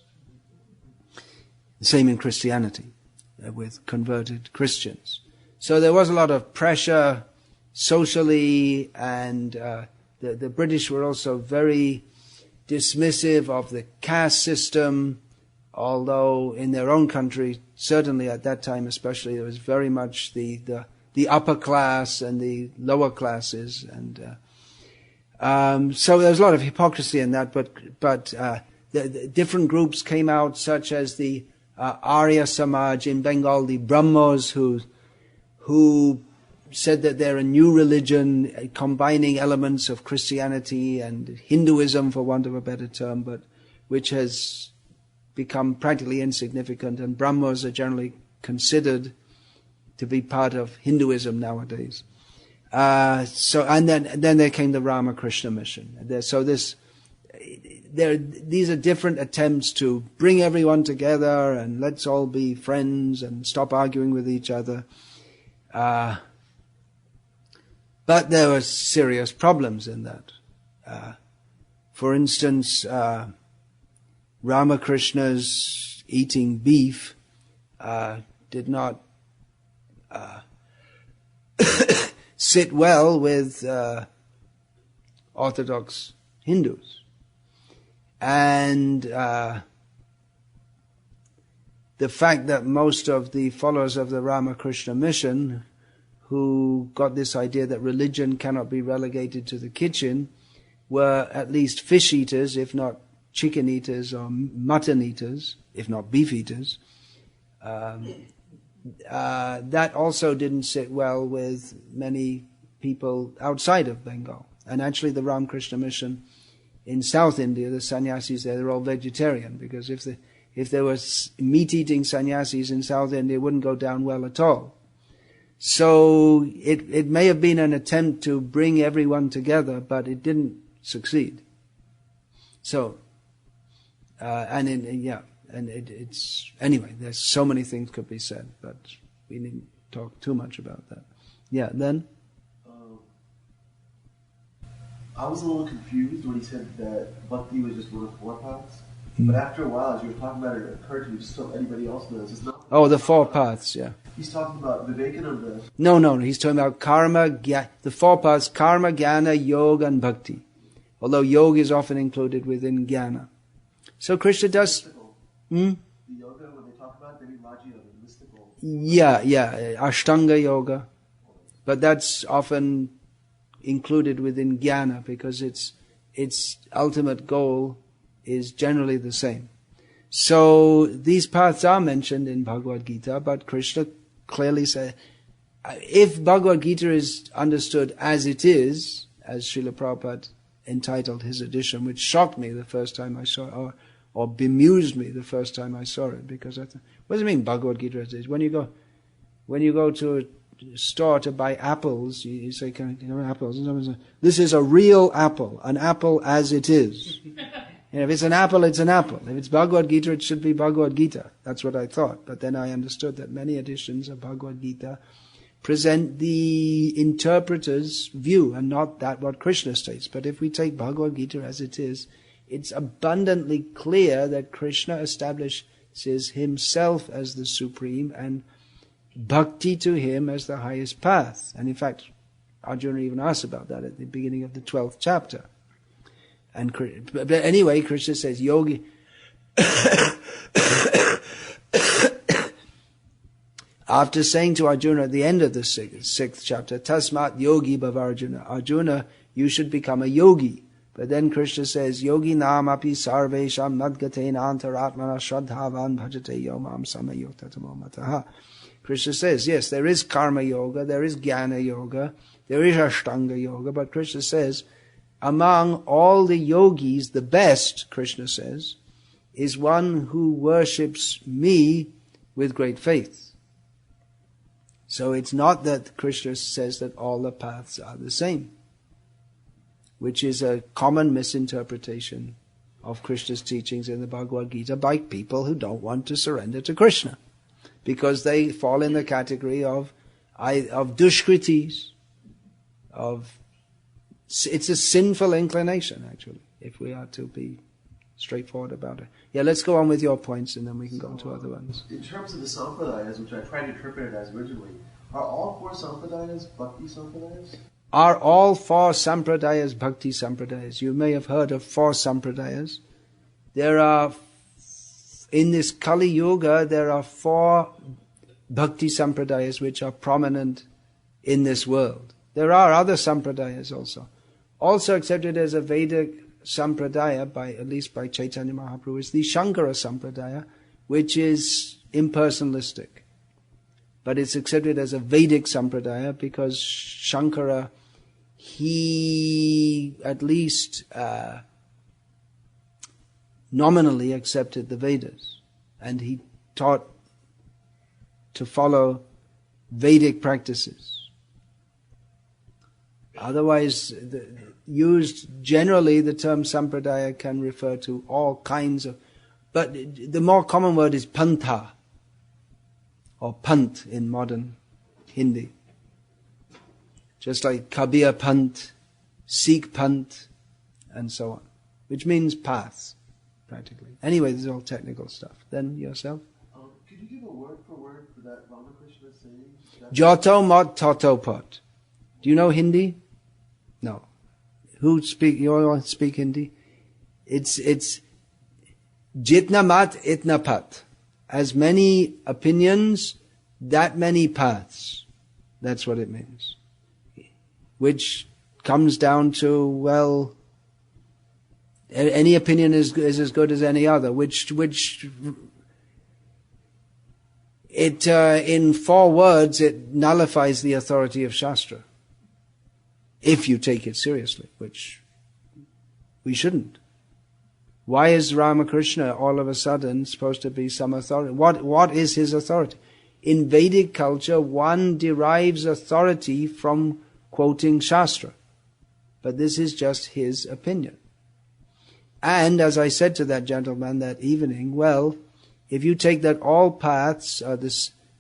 The same in Christianity, with converted Christians. So there was a lot of pressure socially, and the British were also very dismissive of the caste system, although in their own country, certainly at that time especially, there was very much the upper class and the lower classes, and so there was a lot of hypocrisy in that. But the different groups came out, such as the Arya Samaj in Bengal, the Brahmos, who said that they're a new religion combining elements of Christianity and Hinduism, for want of a better term, but which has become practically insignificant, and Brahmos are generally considered to be part of Hinduism nowadays. And then there came the Ramakrishna mission. These are different attempts to bring everyone together and let's all be friends and stop arguing with each other. But there were serious problems in that. For instance, Ramakrishna's eating beef did not sit well with Orthodox Hindus. And the fact that most of the followers of the Ramakrishna mission, who got this idea that religion cannot be relegated to the kitchen, were at least fish eaters, if not chicken eaters or mutton eaters, if not beef eaters. That also didn't sit well with many people outside of Bengal. And actually the Ramakrishna mission in South India, the sannyasis there, they're all vegetarian, because if there was meat-eating sannyasis in South India, it wouldn't go down well at all. So it may have been an attempt to bring everyone together, but it didn't succeed. So, it's anyway. There's so many things could be said, but we needn't talk too much about that. Yeah, then. I was a little confused when he said that Bhakti was just one of 4 paths. But after a while, as you were talking about it, it occurred to me, just so anybody else knows, it's not. Oh, the 4 paths, yeah. He's talking about Vivekananda. No. He's talking about karma, the 4 paths: karma, jnana, yoga, and bhakti. Although yoga is often included within jnana. So Krishna does. The yoga, when they talk about it, they mean Raja Yoga, mystical. Yeah, Ashtanga yoga. But that's often included within jnana, because its ultimate goal is generally the same. So these paths are mentioned in Bhagavad Gita, but Krishna clearly said, if Bhagavad Gita is understood as it is, as Srila Prabhupada entitled his edition, which shocked me the first time I saw it, or bemused me the first time I saw it, because I thought, what does it mean, Bhagavad Gita as it is? When you go to a store to buy apples, you say, can I have apples? And someone says, this is a real apple, an apple as it is. And if it's an apple, it's an apple. If it's Bhagavad Gita, it should be Bhagavad Gita. That's what I thought. But then I understood that many editions of Bhagavad Gita present the interpreter's view and not that what Krishna states. But if we take Bhagavad Gita as it is, it's abundantly clear that Krishna establishes himself as the supreme and bhakti to him as the highest path. And in fact, Arjuna even asked about that at the beginning of the 12th chapter. But anyway, Krishna says, yogi, after saying to Arjuna at the end of the 6th chapter, Tasmat yogi bhavarjuna, Arjuna, you should become a yogi. But then Krishna says, yogi nam api sarvesham nadgatein antaratmana shraddhavan bhajate yomam samayuktatamo mataha. Krishna says, yes, there is karma yoga, there is jnana yoga, there is ashtanga yoga, but Krishna says, among all the yogis, the best, Krishna says, is one who worships me with great faith. So it's not that Krishna says that all the paths are the same, which is a common misinterpretation of Krishna's teachings in the Bhagavad Gita by people who don't want to surrender to Krishna, because they fall in the category of dushkritis, it's a sinful inclination, actually, if we are to be straightforward about it. Yeah, let's go on with your points and then we can go on to other ones. In terms of the sampradayas, which I tried to interpret it as originally, are all 4 sampradayas Bhakti sampradayas? Are all 4 sampradayas Bhakti sampradayas? You may have heard of 4 sampradayas. There are, in this Kali Yuga, there are 4 Bhakti sampradayas which are prominent in this world. There are other sampradayas also accepted as a Vedic sampradaya, at least by Chaitanya Mahaprabhu, is the Shankara sampradaya, which is impersonalistic. But it's accepted as a Vedic sampradaya because Shankara, he at least nominally accepted the Vedas, and he taught to follow Vedic practices. Otherwise, used generally, the term sampradaya can refer to all kinds of, but the more common word is pantha, or pant in modern Hindi. Just like Kabir Pant, Sikh Pant, and so on, which means paths, practically. Anyway, this is all technical stuff. Then yourself? Could you give a word for word for that Ramakrishna saying? Joto mot toto pot. Do you know Hindi? No. You all speak Hindi? It's jitna mat itna pat. As many opinions, that many paths. That's what it means. Which comes down to, well, any opinion is as good as any other. Which it in 4 words it nullifies the authority of Shastra, if you take it seriously, which we shouldn't. Why is Ramakrishna all of a sudden supposed to be some authority? What is his authority? In Vedic culture, one derives authority from quoting Shastra. But this is just his opinion. And as I said to that gentleman that evening, well, if you take that all paths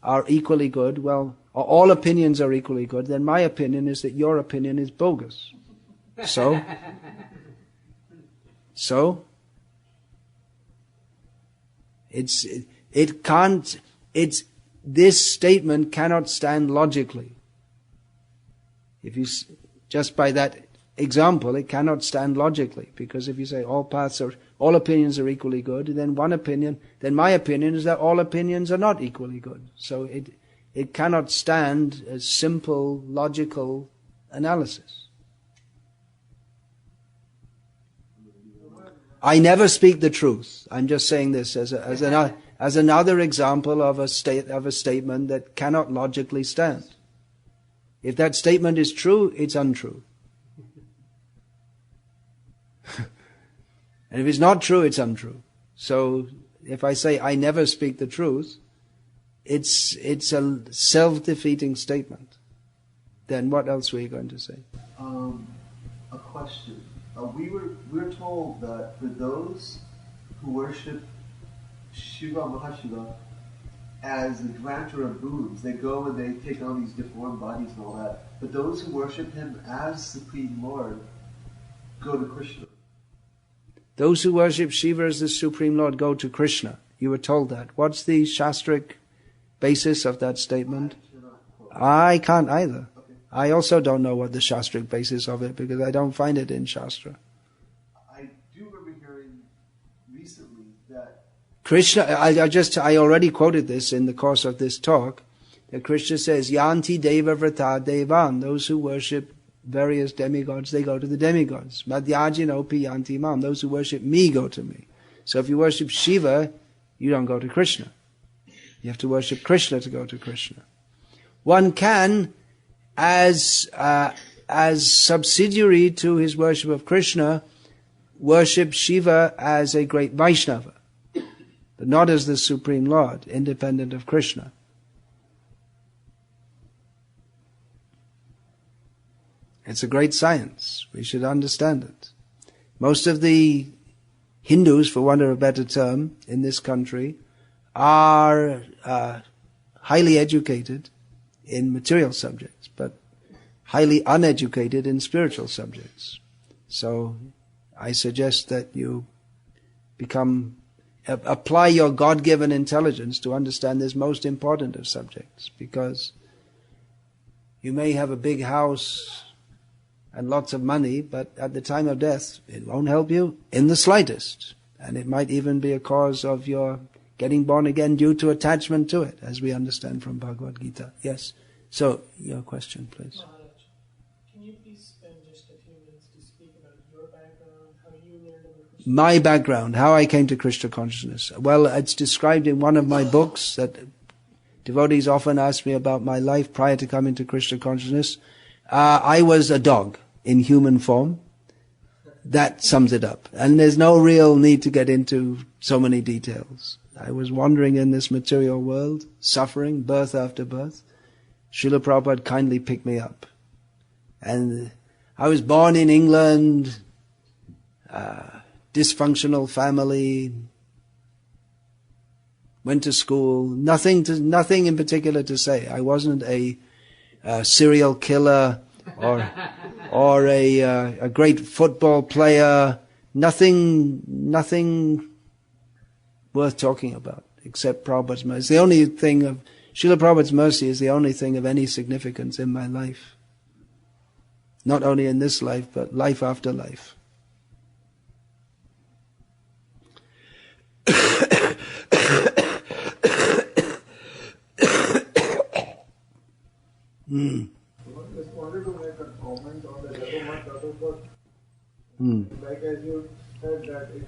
are equally good, well, or all opinions are equally good, then my opinion is that your opinion is bogus. So this statement cannot stand logically. If you just by that example, it cannot stand logically, because if you say all opinions are equally good, then my opinion is that all opinions are not equally good. So it cannot stand a simple logical analysis. I never speak the truth. I'm just saying this as another example of a statement that cannot logically stand. If that statement is true, it's untrue. And if it's not true, it's untrue. So if I say I never speak the truth, it's a self-defeating statement. Then what else were you going to say? A question. We're told that for those who worship Shiva Mahashiva as the grantor of boons, they go and they take on these deformed bodies and all that. But those who worship him as Supreme Lord go to Krishna. Those who worship Shiva as the Supreme Lord go to Krishna. You were told that. What's the Shastric basis of that statement? I can't either. Okay. I also don't know what the Shastric basis of it, because I don't find it in Shastra. I do remember hearing recently that Krishna, I already quoted this in the course of this talk, that Krishna says, Yanti Deva Vrata Devan, those who worship various demigods, they go to the demigods. Madhyajinopi Yanti Mam, those who worship me go to me. So if you worship Shiva, you don't go to Krishna. You have to worship Krishna to go to Krishna. One can, as subsidiary to his worship of Krishna, worship Shiva as a great Vaishnava, but not as the Supreme Lord, independent of Krishna. It's a great science. We should understand it. Most of the Hindus, for want of a better term, in this country are highly educated in material subjects, but highly uneducated in spiritual subjects. So I suggest that you apply your God-given intelligence to understand this most important of subjects, because you may have a big house and lots of money, but at the time of death, it won't help you in the slightest. And it might even be a cause of your getting born again due to attachment to it, as we understand from Bhagavad Gita. Yes. So, your question, please. Maharaj, can you please spend just a few minutes to speak about your background, how you learned about Krishna? My background, how I came to Krishna consciousness. Well, it's described in one of my books that devotees often ask me about my life prior to coming to Krishna consciousness. I was a dog in human form. That sums it up. And there's no real need to get into so many details. I was wandering in this material world, suffering, birth after birth. Srila Prabhupada kindly picked me up. And I was born in England, dysfunctional family, went to school, nothing in particular to say. I wasn't a serial killer or a great football player. Nothing worth talking about except Prabhupada's mercy. It's the only thing of Srila Prabhupada's mercy is the only thing of any significance in my life. Not only in this life, but life after life. I just wanted to make a comment on the Jagomat Tadubhat. Like as you said that it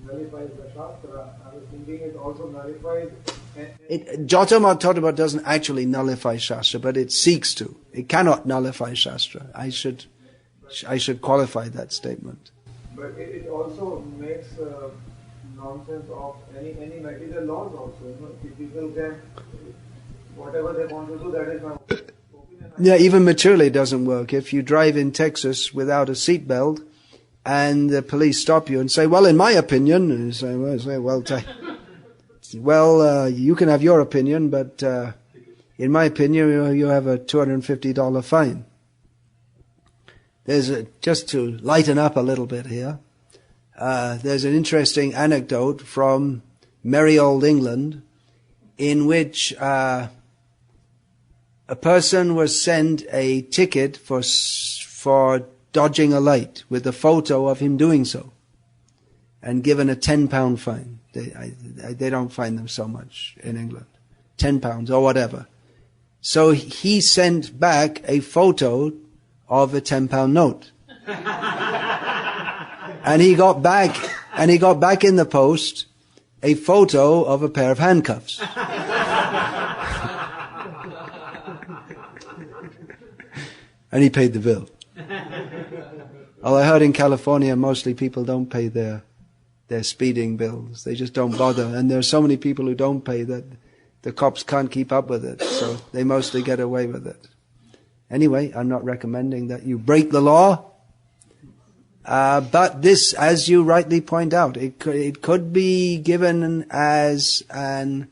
nullifies the Shastra, I was thinking it also nullifies... Jatamat Tadubhat doesn't actually nullify Shastra, but it seeks to. It cannot nullify Shastra. I should qualify that statement. But it also makes nonsense of any material laws also. You know, if people can, whatever they want to do, that is my opinion. Yeah, even materially it doesn't work. If you drive in Texas without a seatbelt and the police stop you and say, well, in my opinion, and you say, well, you can have your opinion, but in my opinion, you have a $250 fine. Just to lighten up a little bit here, there's an interesting anecdote from merry old England in which a person was sent a ticket for dodging a light with a photo of him doing so and given a £10 fine. They don't find them so much in England. £10 or whatever. So he sent back a photo of a £10 note. And he got back in the post a photo of a pair of handcuffs. And he paid the bill. Well, I heard in California mostly people don't pay their their speeding bills. They just don't bother. And there are so many people who don't pay that the cops can't keep up with it, so they mostly get away with it. Anyway, I'm not recommending that you break the law, but this, as you rightly point out, it could be given as a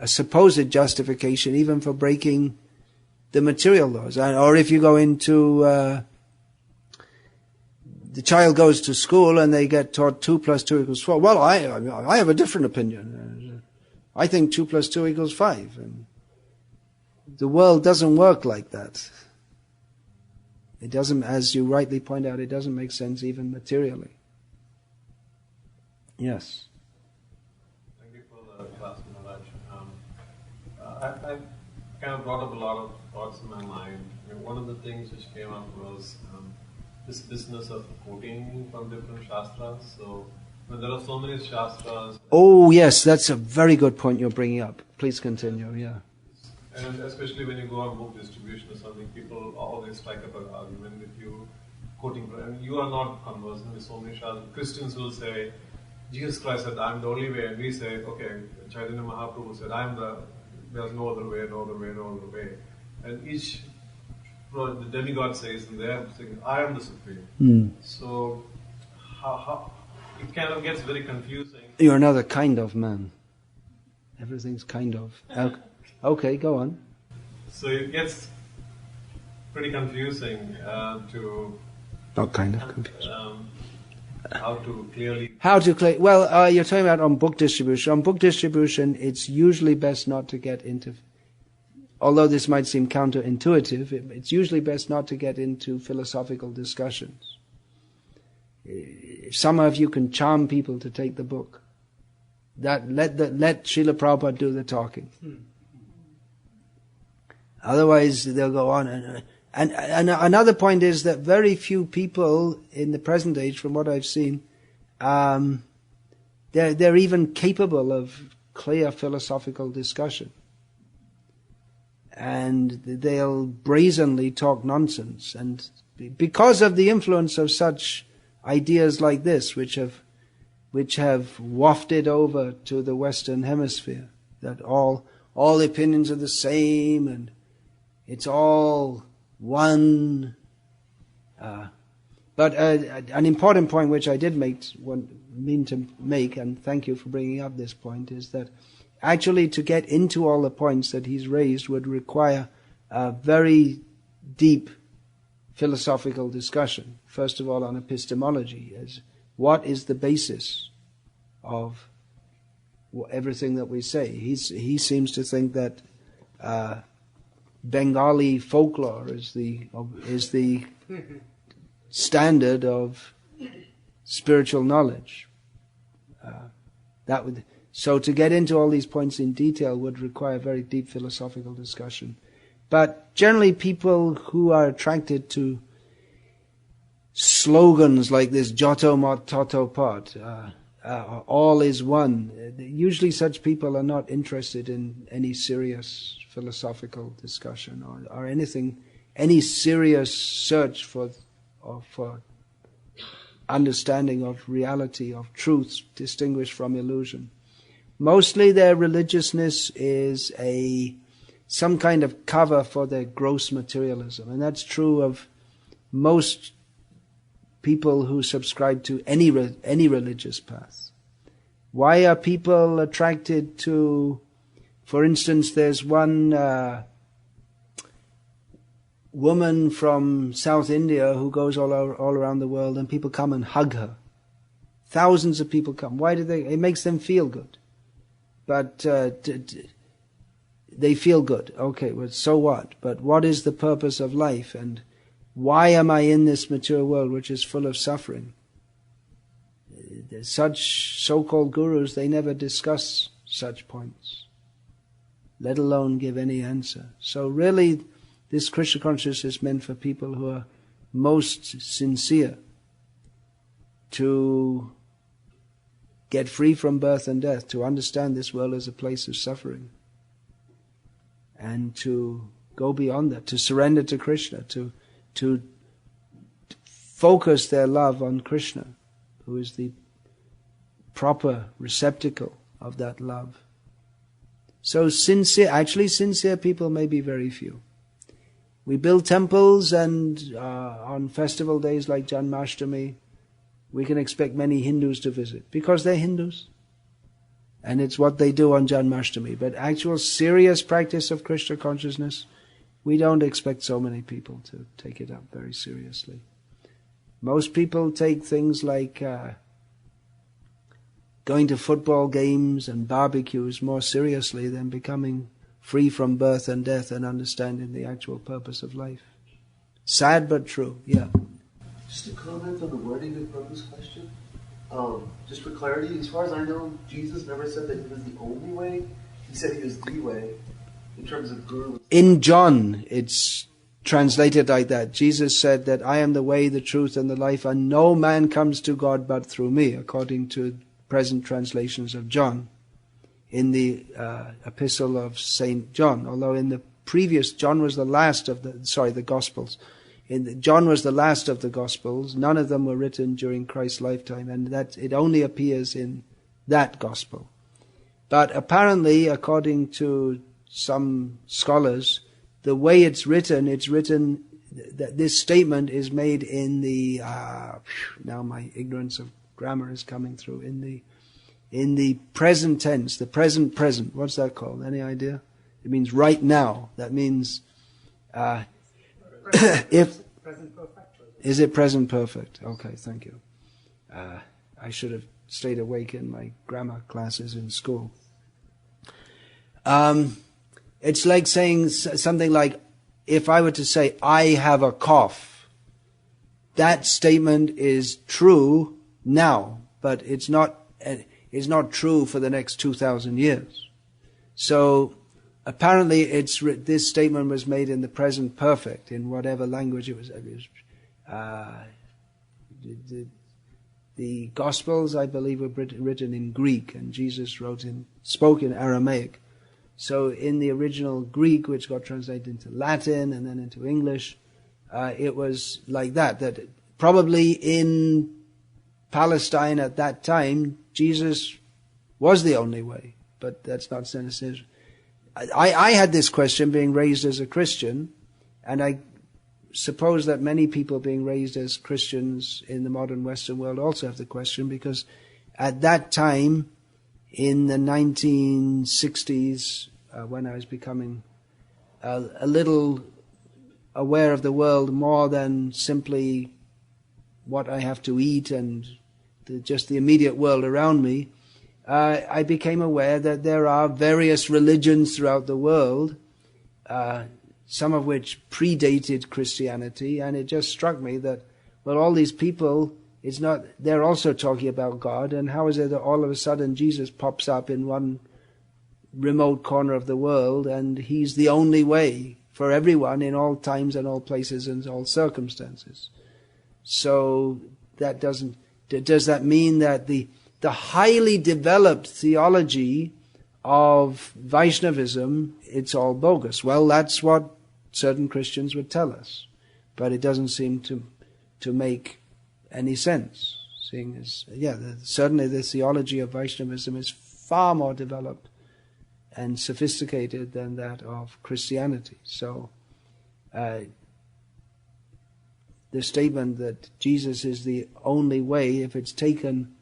supposed justification even for breaking the material laws. Or if you go into, the child goes to school and they get taught 2 + 2 = 4. Well, I have a different opinion. I think 2 + 2 = 5. And the world doesn't work like that. It doesn't, as you rightly point out, it doesn't make sense even materially. Yes. Thank you for the class, Maharaj. I kind of brought up a lot of thoughts in my mind. One of the things which came up was this business of quoting from different shastras. So there are so many shastras. Oh yes, that's a very good point you're bringing up. Please continue. Yeah. And especially when you go on book distribution or something, people always strike up an argument with you quoting. And you are not conversant with so many shastras. Christians will say, Jesus Christ said, "I'm the only way," and we say, "Okay." Chaitanya Mahaprabhu said, "There's no other way, no other way, no other way." And each the demigod says, and they are saying, "I am the supreme." So, how it kind of gets very confusing. You're another kind of man. Everything's kind of. Okay, go on. So it gets pretty confusing to. Not kind of confusing. How to clearly. Well, you're talking about on book distribution. On book distribution, it's usually best not to get into. Although this might seem counterintuitive, it's usually best not to get into philosophical discussions. Somehow, if you can charm people to take the book, let Srila Prabhupada do the talking. Otherwise, they'll go on. And another point is that very few people in the present age, from what I've seen, they're even capable of clear philosophical discussion. And they'll brazenly talk nonsense. And because of the influence of such ideas like this, which have wafted over to the Western Hemisphere, that all opinions are the same and it's all one. But an important point which I did mean to make, and thank you for bringing up this point, is that actually to get into all the points that he's raised would require a very deep philosophical discussion. First of all, on epistemology, as what is the basis of everything that we say. He seems to think that Bengali folklore is the standard of spiritual knowledge. So to get into all these points in detail would require very deep philosophical discussion. But generally people who are attracted to slogans like this, Joto Mot Toto Pot, all is one, usually such people are not interested in any serious philosophical discussion or any serious search for understanding of reality, of truth distinguished from illusion. Mostly their religiousness is some kind of cover for their gross materialism, and that's true of most people who subscribe to any religious path. Why are people attracted to, for instance, there's one woman from South India who goes all around the world, and people come and hug her. Thousands of people come. Why do they? It makes them feel good. But they feel good. Okay, well, so what? But what is the purpose of life? And why am I in this material world which is full of suffering? Such so-called gurus, they never discuss such points, let alone give any answer. So really, this Krishna consciousness is meant for people who are most sincere to get free from birth and death, to understand this world as a place of suffering, and to go beyond that, to surrender to Krishna, to focus their love on Krishna, who is the proper receptacle of that love. So sincere people may be very few. We build temples, and on festival days like Janmashtami, we can expect many Hindus to visit, because they're Hindus. And it's what they do on Janmashtami. But actual serious practice of Krishna consciousness, we don't expect so many people to take it up very seriously. Most people take things like going to football games and barbecues more seriously than becoming free from birth and death and understanding the actual purpose of life. Sad but true, yeah. Just to comment on the wording of Prabhu's question, just for clarity, as far as I know, Jesus never said that he was the only way. He said he was the way, in terms of Guru. In John, it's translated like that. Jesus said that I am the way, the truth, and the life, and no man comes to God but through me, according to present translations of John, in the epistle of Saint John. Although in the previous, John was the last of the Gospels. John was the last of the Gospels. None of them were written during Christ's lifetime, and that it only appears in that Gospel. But apparently, according to some scholars, the way it's written, that this statement is made in the, now my ignorance of grammar is coming through, in the present tense, the present. What's that called? Any idea? It means right now. That means, if present perfect. Is it present perfect? Okay, thank you. I should have stayed awake in my grammar classes in school. It's like saying something like, if I were to say, I have a cough, that statement is true now, but it's not true for the next 2,000 years. So apparently this statement was made in the present perfect, in whatever language it was. The Gospels, I believe, were written in Greek, and Jesus spoke in Aramaic. So in the original Greek, which got translated into Latin and then into English, it was like that probably in Palestine at that time, Jesus was the only way, but that's not necessary. I had this question being raised as a Christian, and I suppose that many people being raised as Christians in the modern Western world also have the question, because at that time, in the 1960s, when I was becoming a little aware of the world more than simply what I have to eat and just the immediate world around me, I became aware that there are various religions throughout the world, some of which predated Christianity, and it just struck me that, well, all these people, they're also talking about God, and how is it that all of a sudden Jesus pops up in one remote corner of the world, and he's the only way for everyone in all times and all places and all circumstances? So does that mean that the highly developed theology of Vaishnavism, it's all bogus? Well, that's what certain Christians would tell us, but it doesn't seem to make any sense, seeing as, certainly the theology of Vaishnavism is far more developed and sophisticated than that of Christianity. So the statement that Jesus is the only way, if it's taken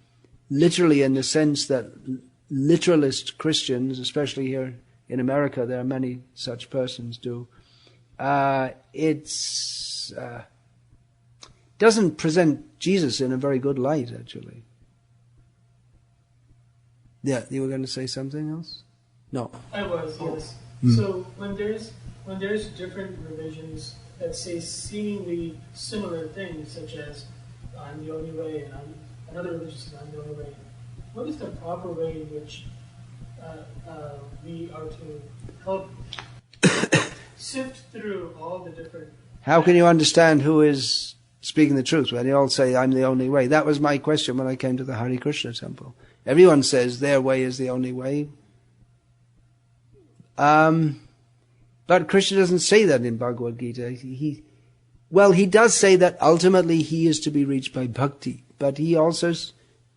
literally in the sense that literalist Christians, especially here in America, there are many such persons do, doesn't present Jesus in a very good light, actually. Yeah, you were going to say something else? No. I was, yes. So when there's different religions that say seemingly similar things, such as I'm the only way, and another religion says I'm the only way, what is the proper way in which we are to help sift through all the different... How can you understand who is speaking the truth when they all say I'm the only way? That was my question when I came to the Hare Krishna temple. Everyone says their way is the only way. But Krishna doesn't say that in Bhagavad Gita. He does say that ultimately he is to be reached by bhakti, but he also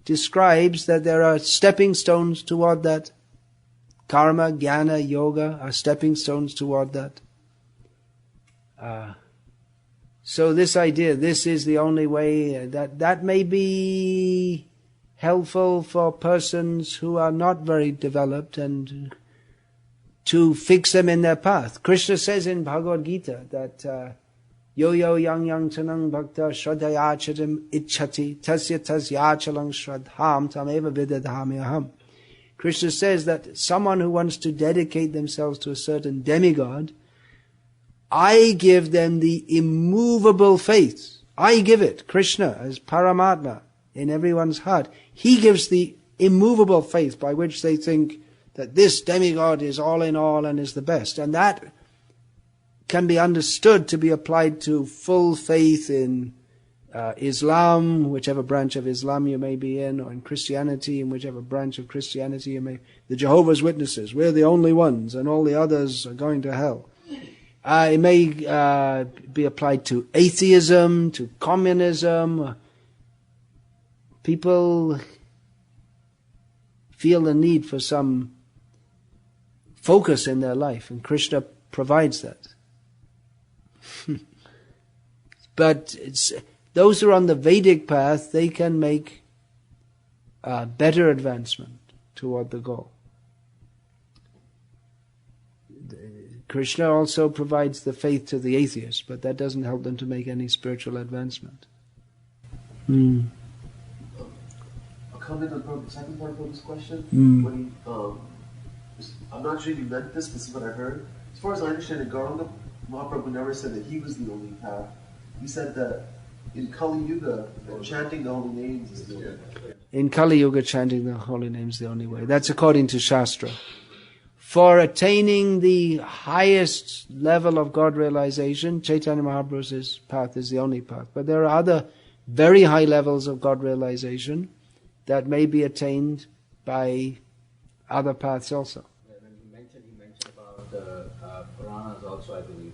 describes that there are stepping stones toward that. Karma, jnana, yoga are stepping stones toward that. So this idea, this is the only way, that may be helpful for persons who are not very developed and to fix them in their path. Krishna says in Bhagavad Gita that yo yang chanang bhakta shraddhayachatam ichhati tasya tasyachalang shraddham tameva vidadhamyaham. Krishna says that someone who wants to dedicate themselves to a certain demigod, I give them the immovable faith. I give it, Krishna as Paramatma in everyone's heart. He gives the immovable faith by which they think that this demigod is all in all and is the best. And that can be understood to be applied to full faith in Islam, whichever branch of Islam you may be in, or in Christianity, in whichever branch of Christianity you may. The Jehovah's Witnesses, we're the only ones, and all the others are going to hell. It may be applied to atheism, to communism. People feel the need for some focus in their life, and Krishna provides that. But those who are on the Vedic path, they can make better advancement toward the goal. Krishna also provides the faith to the atheists, but that doesn't help them to make any spiritual advancement. A comment on the second part of this question. When he, I'm not sure if you meant this, this is what I heard. As far as I understand it, Gauranga Mahaprabhu never said that he was the only path. He said that in Kali Yuga, chanting the holy names is the only way. In Kali Yuga, chanting the holy names is the only way. That's according to Shastra. For attaining the highest level of God realization, Chaitanya Mahaprabhu's path is the only path. But there are other very high levels of God realization that may be attained by other paths also. When he mentioned about the Puranas also, I believe.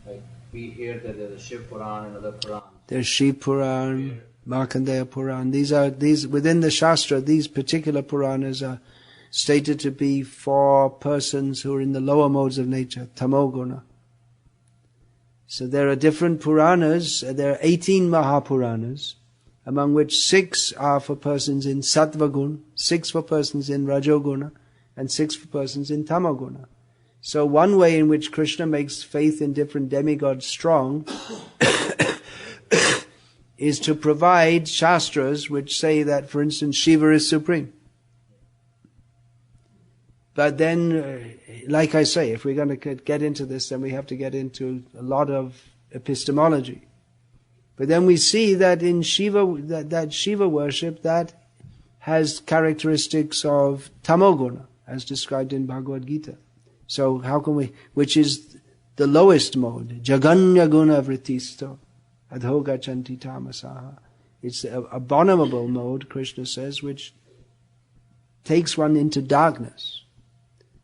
Like we hear that there's a Shiv Puran and other Purans. There's Shiv Puran, Markandeya Puran. These within the Shastra, these particular Puranas are stated to be for persons who are in the lower modes of nature, tamoguna. So there are different Puranas, there are 18 Mahapuranas, among which 6 are for persons in Sattva-gun, 6 for persons in Rajoguna, and 6 for persons in Tamoguna. So one way in which Krishna makes faith in different demigods strong is to provide Shastras which say that, for instance, Shiva is supreme. But then, like I say, if we're going to get into this, then we have to get into a lot of epistemology. But then we see that in Shiva, that Shiva worship, that has characteristics of tamoguna, as described in Bhagavad Gita. So how can we, which is the lowest mode, jaganya guna vritisto, adho gachanti tamasaha. It's the abominable mode, Krishna says, which takes one into darkness.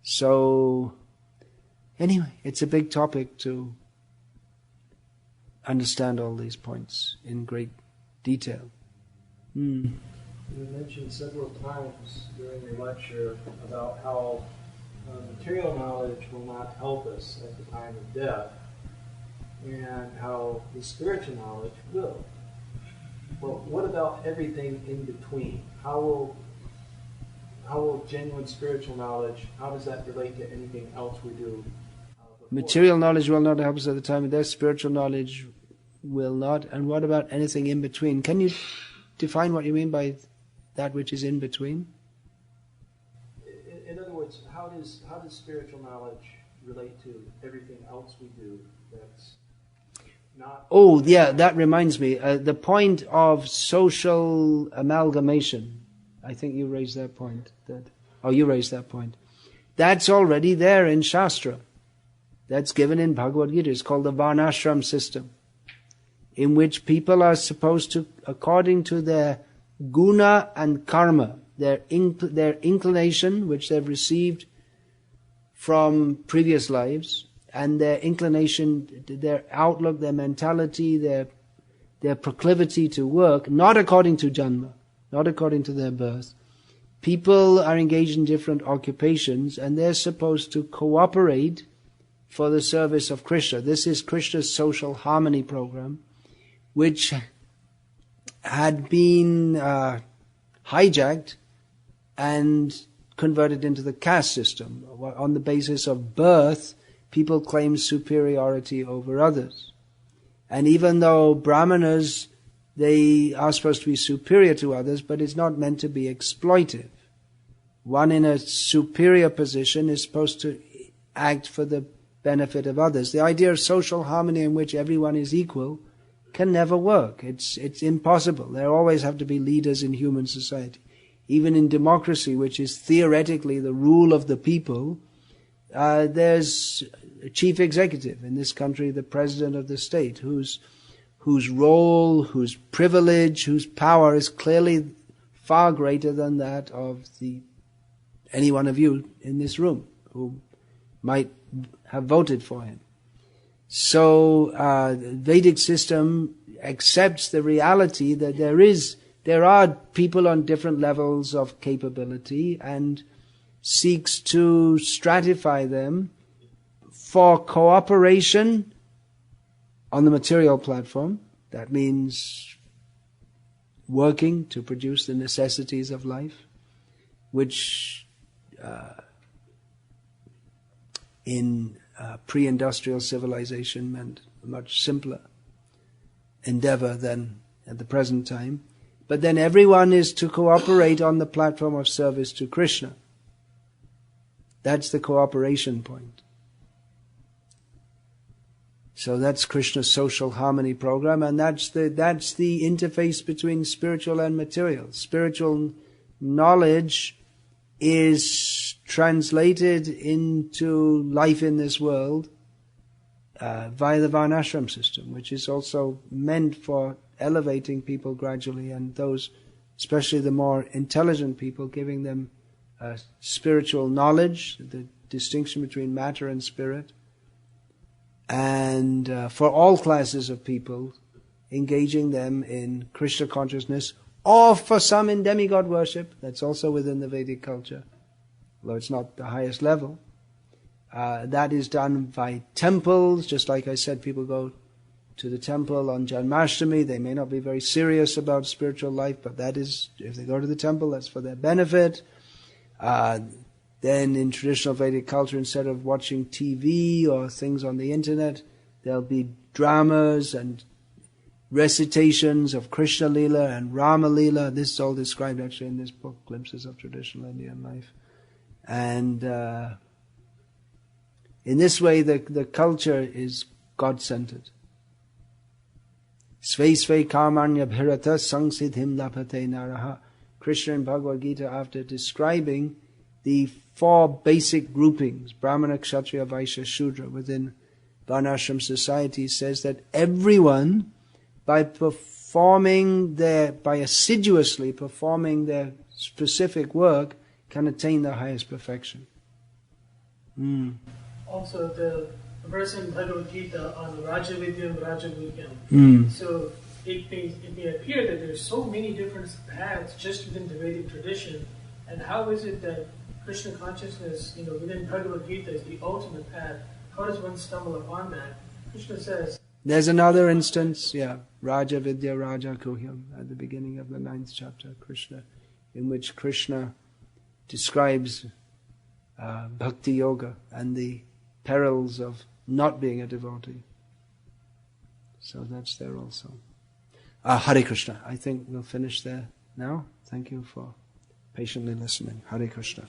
So, anyway, it's a big topic to understand all these points in great detail. You mentioned several times during your lecture about how material knowledge will not help us at the time of death, and how the spiritual knowledge will. Well, what about everything in between? How will genuine spiritual knowledge, how does that relate to anything else we do? Material knowledge will not help us at the time of death, spiritual knowledge will not. And what about anything in between? Can you define what you mean by that which is in between? In other words, how does spiritual knowledge relate to everything else we do that's not... Oh, yeah, that reminds me. The point of social amalgamation. I think you raised that point. You raised that point. That's already there in Shastra. That's given in Bhagavad Gita. It's called the Varnashram system, in which people are supposed to, according to their guna and karma, their inclination, which they've received from previous lives, and their inclination, their outlook, their mentality, their proclivity to work, not according to janma, not according to their birth. People are engaged in different occupations and they're supposed to cooperate for the service of Krishna. This is Krishna's social harmony program, which had been hijacked and converted into the caste system. On the basis of birth, people claim superiority over others. And even though Brahmanas, they are supposed to be superior to others, but it's not meant to be exploitive. One in a superior position is supposed to act for the benefit of others. The idea of social harmony in which everyone is equal can never work. It's impossible. There always have to be leaders in human society. Even in democracy, which is theoretically the rule of the people, there's a chief executive in this country, the president of the state, whose role, whose privilege, whose power is clearly far greater than that of any one of you in this room who might have voted for him. So the Vedic system accepts the reality that there are people on different levels of capability and seeks to stratify them for cooperation on the material platform. That means working to produce the necessities of life, which in pre-industrial civilization meant a much simpler endeavor than at the present time. But then everyone is to cooperate on the platform of service to Krishna. That's the cooperation point. So that's Krishna's social harmony program, and that's the interface between spiritual and material. Spiritual knowledge is translated into life in this world via the Varnashram system, which is also meant for elevating people gradually, and those, especially the more intelligent people, giving them spiritual knowledge, the distinction between matter and spirit, and for all classes of people, engaging them in Krishna consciousness, or for some in demigod worship. That's also within the Vedic culture, although it's not the highest level. That is done by temples. Just like I said, people go to the temple on Janmashtami. They may not be very serious about spiritual life, but that is, if they go to the temple, that's for their benefit. Then in traditional Vedic culture, instead of watching TV or things on the internet, there'll be dramas and recitations of Krishna Lila and Rama Lila. This is all described actually in this book, Glimpses of Traditional Indian Life. And in this way, the culture is God-centered. Svei svei karmanya bhirata sangsiddhim lapate naraha. Krishna in Bhagavad Gita, after describing the four basic groupings, Brahmana, Kshatriya, Vaishya, Shudra, within Varnashram society, says that everyone, by assiduously performing their specific work, can attain the highest perfection. Also, the verse in Bhagavad Gita on Raja Vidyam, Raja Vidyam. So it may appear that there's so many different paths just within the Vedic tradition, and how is it that Krishna consciousness, within Bhagavad Gita is the ultimate path? How does one stumble upon that? Krishna says... There's another instance, Raja Vidya Raja Kuhyam, at the beginning of the 9th chapter, Krishna, in which Krishna describes Bhakti Yoga and the perils of not being a devotee. So that's there also. Hare Krishna. I think we'll finish there now. Thank you for patiently listening. Hare Krishna.